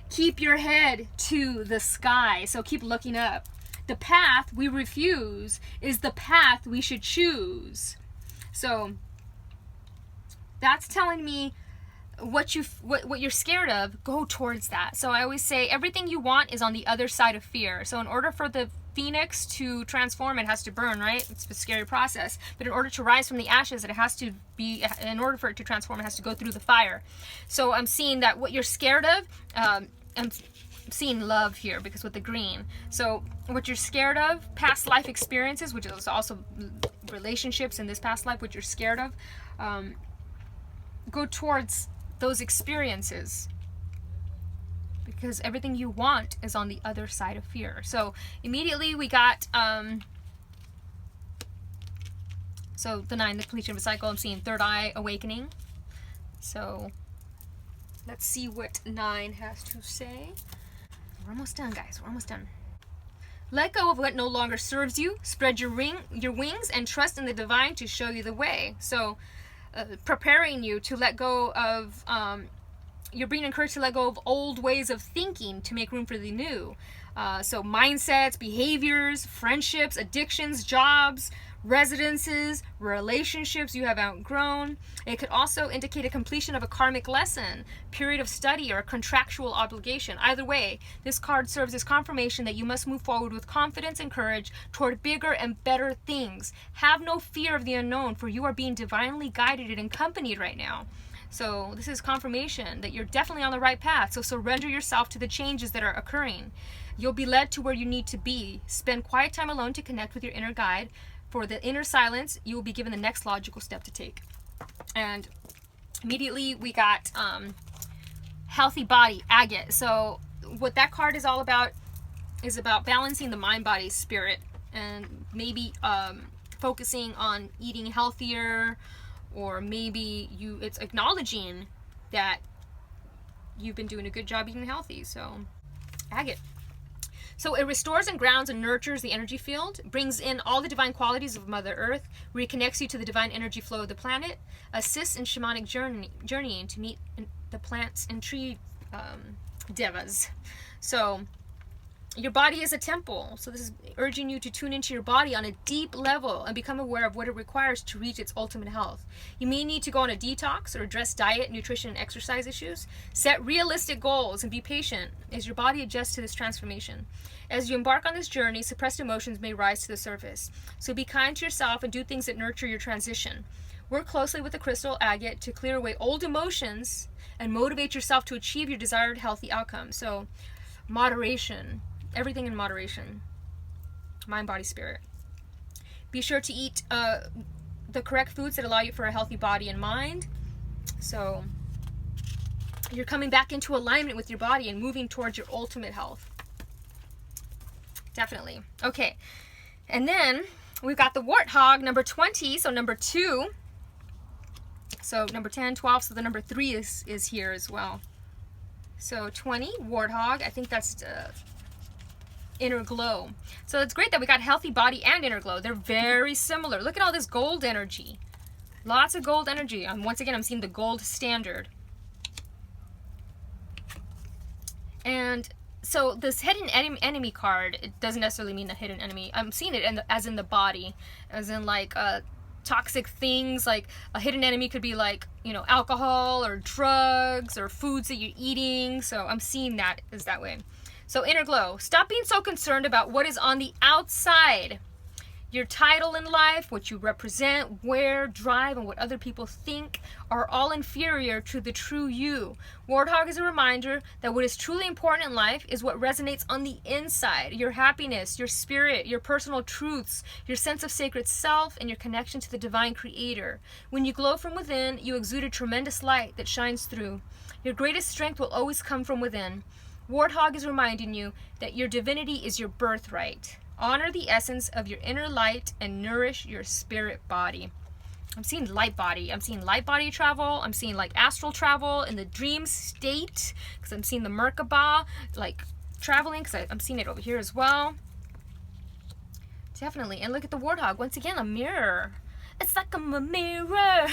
keep your head to the sky. So keep looking up. The path we refuse is the path we should choose. So that's telling me what you're scared of, go towards that. So I always say everything you want is on the other side of fear. So in order for the phoenix to transform, it has to burn, right? It's a scary process. But in order to rise from the ashes, in order for it to transform, it has to go through the fire. So I'm seeing that what you're scared of, I'm seeing love here because with the green. So what you're scared of, past life experiences, which is also relationships in this past life, what you're scared of, go towards those experiences, because everything you want is on the other side of fear. So immediately we got so the 9, the completion of a cycle. I'm seeing third eye awakening. So let's see what 9 has to say. We're almost done, guys. We're almost done. Let go of what no longer serves you. Spread your wings and trust in the divine to show you the way. So preparing you to let go of, you're being encouraged to let go of old ways of thinking to make room for the new. So mindsets, behaviors, friendships, addictions, jobs, residences, relationships you have outgrown. It could also indicate a completion of a karmic lesson, period of study, or a contractual obligation. Either way, this card serves as confirmation that you must move forward with confidence and courage toward bigger and better things. Have no fear of the unknown, for you are being divinely guided and accompanied right now. So this is confirmation that you're definitely on the right path. So surrender yourself to the changes that are occurring. You'll be led to where you need to be. Spend quiet time alone to connect with your inner guide. For the inner silence, you will be given the next logical step to take. And immediately we got healthy body, agate. So what that card is all about is about balancing the mind, body, spirit, and maybe focusing on eating healthier, or maybe it's acknowledging that you've been doing a good job eating healthy. So agate. So it restores and grounds and nurtures the energy field, brings in all the divine qualities of Mother Earth, reconnects you to the divine energy flow of the planet, assists in shamanic journeying to meet the plants and tree devas. So Your body is a temple, so this is urging you to tune into your body on a deep level and become aware of what it requires to reach its ultimate health. You may need to go on a detox or address diet, nutrition, and exercise issues. Set realistic goals and be patient as your body adjusts to this transformation. As you embark on this journey, suppressed emotions may rise to the surface. So be kind to yourself and do things that nurture your transition. Work closely with the crystal agate to clear away old emotions and motivate yourself to achieve your desired healthy outcome. So moderation. Everything in moderation. Mind, body, spirit. Be sure to eat the correct foods that allow you for a healthy body and mind. So you're coming back into alignment with your body and moving towards your ultimate health. Definitely. Okay. And then we've got the warthog, number 20. So number 2. So number 10, 12. So the number 3 is here as well. So 20, warthog. I think that's inner glow. So it's great that we got healthy body and inner glow. They're very similar. Look at all this gold energy. Lots of gold energy. Once again, I'm seeing the gold standard. And so this hidden enemy card, it doesn't necessarily mean a hidden enemy. I'm seeing it as in the body, as in like toxic things. Like a hidden enemy could be like, you know, alcohol or drugs or foods that you're eating. So I'm seeing that as that way. So inner glow. Stop being so concerned about what is on the outside. Your title in life, what you represent, where, drive, and what other people think are all inferior to the true you. Warthog is a reminder that what is truly important in life is what resonates on the inside. Your happiness, your spirit, your personal truths, your sense of sacred self, and your connection to the divine creator. When you glow from within, you exude a tremendous light that shines through. Your greatest strength will always come from within. Warthog is reminding you that your divinity is your birthright. Honor the essence of your inner light and nourish your spirit body. I'm seeing light body. I'm seeing light body travel. I'm seeing like astral travel in the dream state because I'm seeing the Merkaba like traveling because I'm seeing it over here as well. Definitely. And look at the warthog. Once again, a mirror. It's like I'm a mirror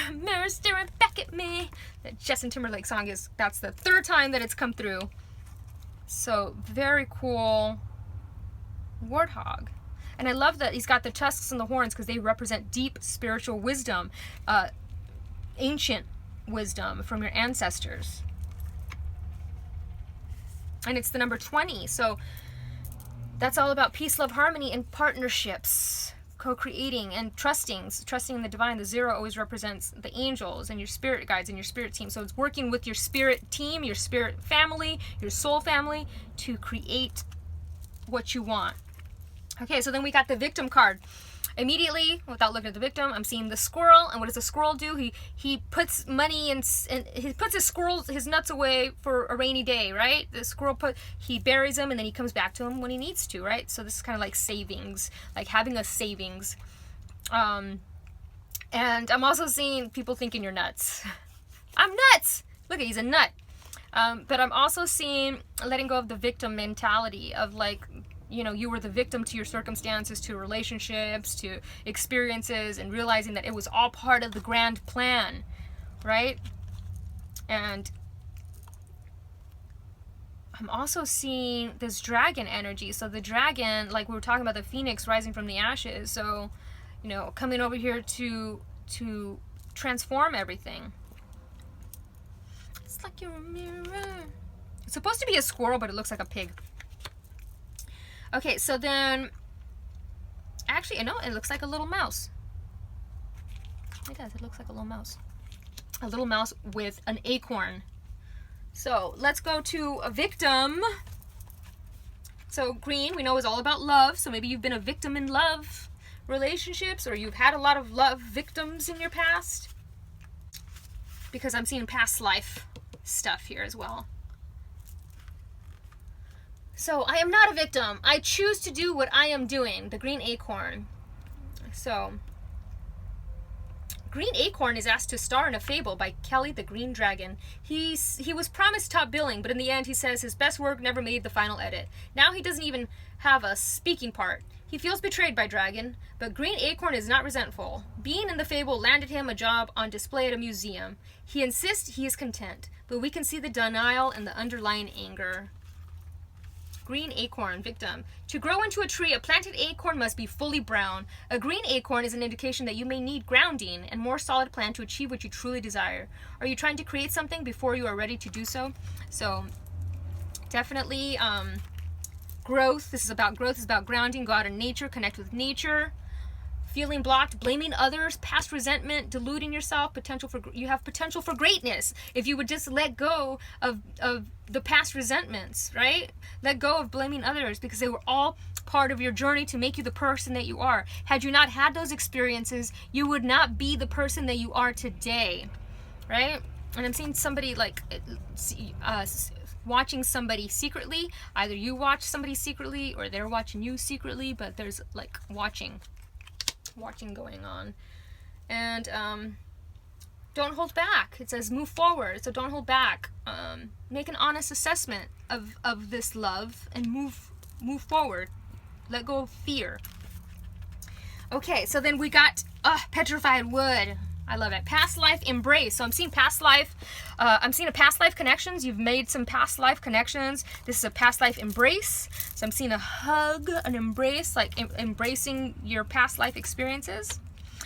staring back at me. That Justin Timberlake song that's the 3rd time that it's come through. So very cool warthog. And I love that he's got the tusks and the horns because they represent deep spiritual wisdom, ancient wisdom from your ancestors. And it's the number 20. So that's all about peace, love, harmony, and partnerships. Co-creating and trusting in the divine. The 0 always represents the angels and your spirit guides and your spirit team. So it's working with your spirit team, your spirit family, your soul family to create what you want. Okay, so then we got the victim card. Immediately, without looking at the victim, I'm seeing the squirrel. And what does the squirrel do? He puts money and he puts his nuts away for a rainy day, right? The squirrel he buries them and then he comes back to them when he needs to, right? So this is kind of like savings, like having a savings. And I'm also seeing people thinking you're nuts. I'm nuts. Look, he's a nut. But I'm also seeing letting go of the victim mentality of like, you know, you were the victim to your circumstances, to relationships, to experiences, and realizing that it was all part of the grand plan, right? And I'm also seeing this dragon energy. So the dragon, like we were talking about the phoenix rising from the ashes. So, you know, coming over here to transform everything. It's like you're a mirror. It's supposed to be a squirrel, but it looks like a pig. Okay, so then, actually, no, it looks like a little mouse. It does, it looks like a little mouse. A little mouse with an acorn. So let's go to a victim. So green, we know, is all about love. So maybe you've been a victim in love relationships, or you've had a lot of love victims in your past. Because I'm seeing past life stuff here as well. So I am not a victim. I choose to do what I am doing. The green acorn. So Green Acorn is asked to star in a fable by Kelly the Green Dragon. He was promised top billing, but in the end he says his best work never made the final edit. Now he doesn't even have a speaking part. He feels betrayed by Dragon, but Green Acorn is not resentful. Being in the fable landed him a job on display at a museum. He insists he is content, but we can see the denial and the underlying anger. Green acorn, victim. To grow into a tree, a planted acorn must be fully brown. A green acorn is an indication that you may need grounding and more solid plan to achieve what you truly desire. Are you trying to create something before you are ready to do so? So definitely growth. This is about growth. This is about grounding. Go out in nature. Connect with nature. Feeling blocked, blaming others, past resentment, deluding yourself, you have potential for greatness if you would just let go of the past resentments, right? Let go of blaming others because they were all part of your journey to make you the person that you are. Had you not had those experiences, you would not be the person that you are today, right? And I'm seeing somebody like watching somebody secretly. Either you watch somebody secretly or they're watching you secretly, but there's like watching going on. And don't hold back. It says move forward, so don't hold back. Make an honest assessment of this love and move forward. Let go of fear. Okay, so then we got petrified wood. I love it. Past life embrace. So I'm seeing past life. I'm seeing a past life connections. You've made some past life connections. This is a past life embrace. So I'm seeing a hug, an embrace, like embracing your past life experiences.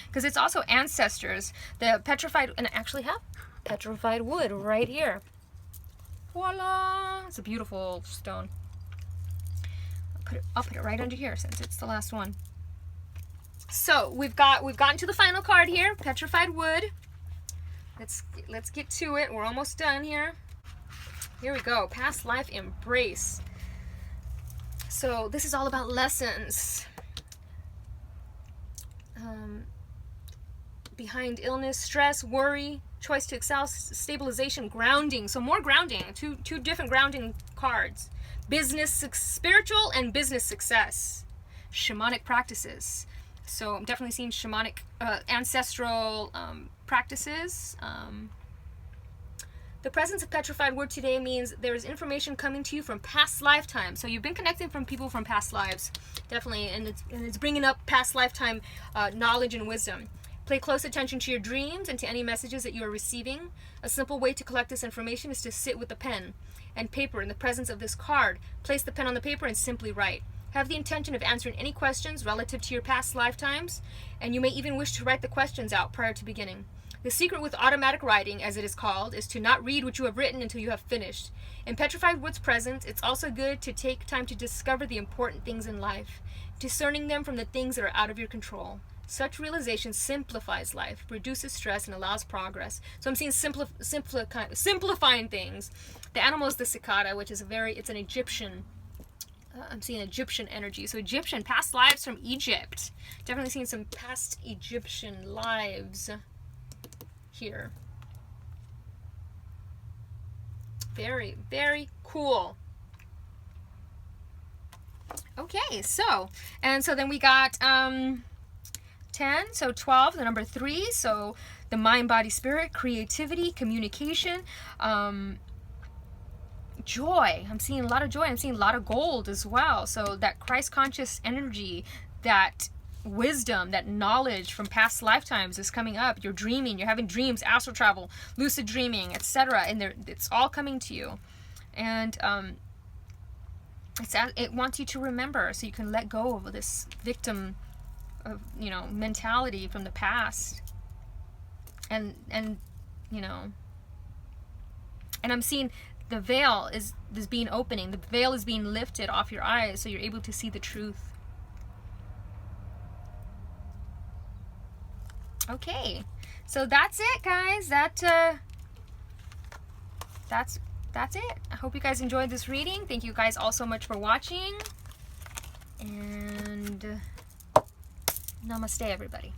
Because it's also ancestors. The petrified, and I actually have petrified wood right here. Voila! It's a beautiful stone. I'll put it right under here since it's the last one. So we've gotten to the final card here, petrified wood. Let's get to it. We're almost done here. Here we go. Past life embrace. So this is all about lessons. Behind illness, stress, worry, choice to excel, stabilization, grounding. So more grounding. Two different grounding cards. Business, spiritual, and business success. Shamanic practices. So I'm definitely seeing shamanic, ancestral practices. The presence of petrified wood today means there is information coming to you from past lifetimes. So you've been connecting from people from past lives, definitely, and it's bringing up past lifetime knowledge and wisdom. Pay close attention to your dreams and to any messages that you are receiving. A simple way to collect this information is to sit with the pen and paper in the presence of this card. Place the pen on the paper and simply write. Have the intention of answering any questions relative to your past lifetimes, and you may even wish to write the questions out prior to beginning. The secret with automatic writing, as it is called, is to not read what you have written until you have finished. In petrified wood's presence, it's also good to take time to discover the important things in life, discerning them from the things that are out of your control. Such realization simplifies life, reduces stress, and allows progress. So I'm seeing simplifying things. The animal is the cicada, which is it's an Egyptian. I'm seeing Egyptian energy. So Egyptian, past lives from Egypt. Definitely seeing some past Egyptian lives here. Very, very cool. Okay, so then we got 10, so 12, the number 3, so the mind, body, spirit, creativity, communication, joy. I'm seeing a lot of joy. I'm seeing a lot of gold as well. So that Christ conscious energy, that wisdom, that knowledge from past lifetimes is coming up. You're dreaming, you're having dreams, astral travel, lucid dreaming, etc. And it's all coming to you. And it wants you to remember so you can let go of this victim of, mentality from the past. And I'm seeing the veil is being opening. The veil is being lifted off your eyes so you're able to see the truth. Okay, so that's it, guys. That's it. I hope you guys enjoyed this reading. Thank you guys all so much for watching. And namaste, everybody.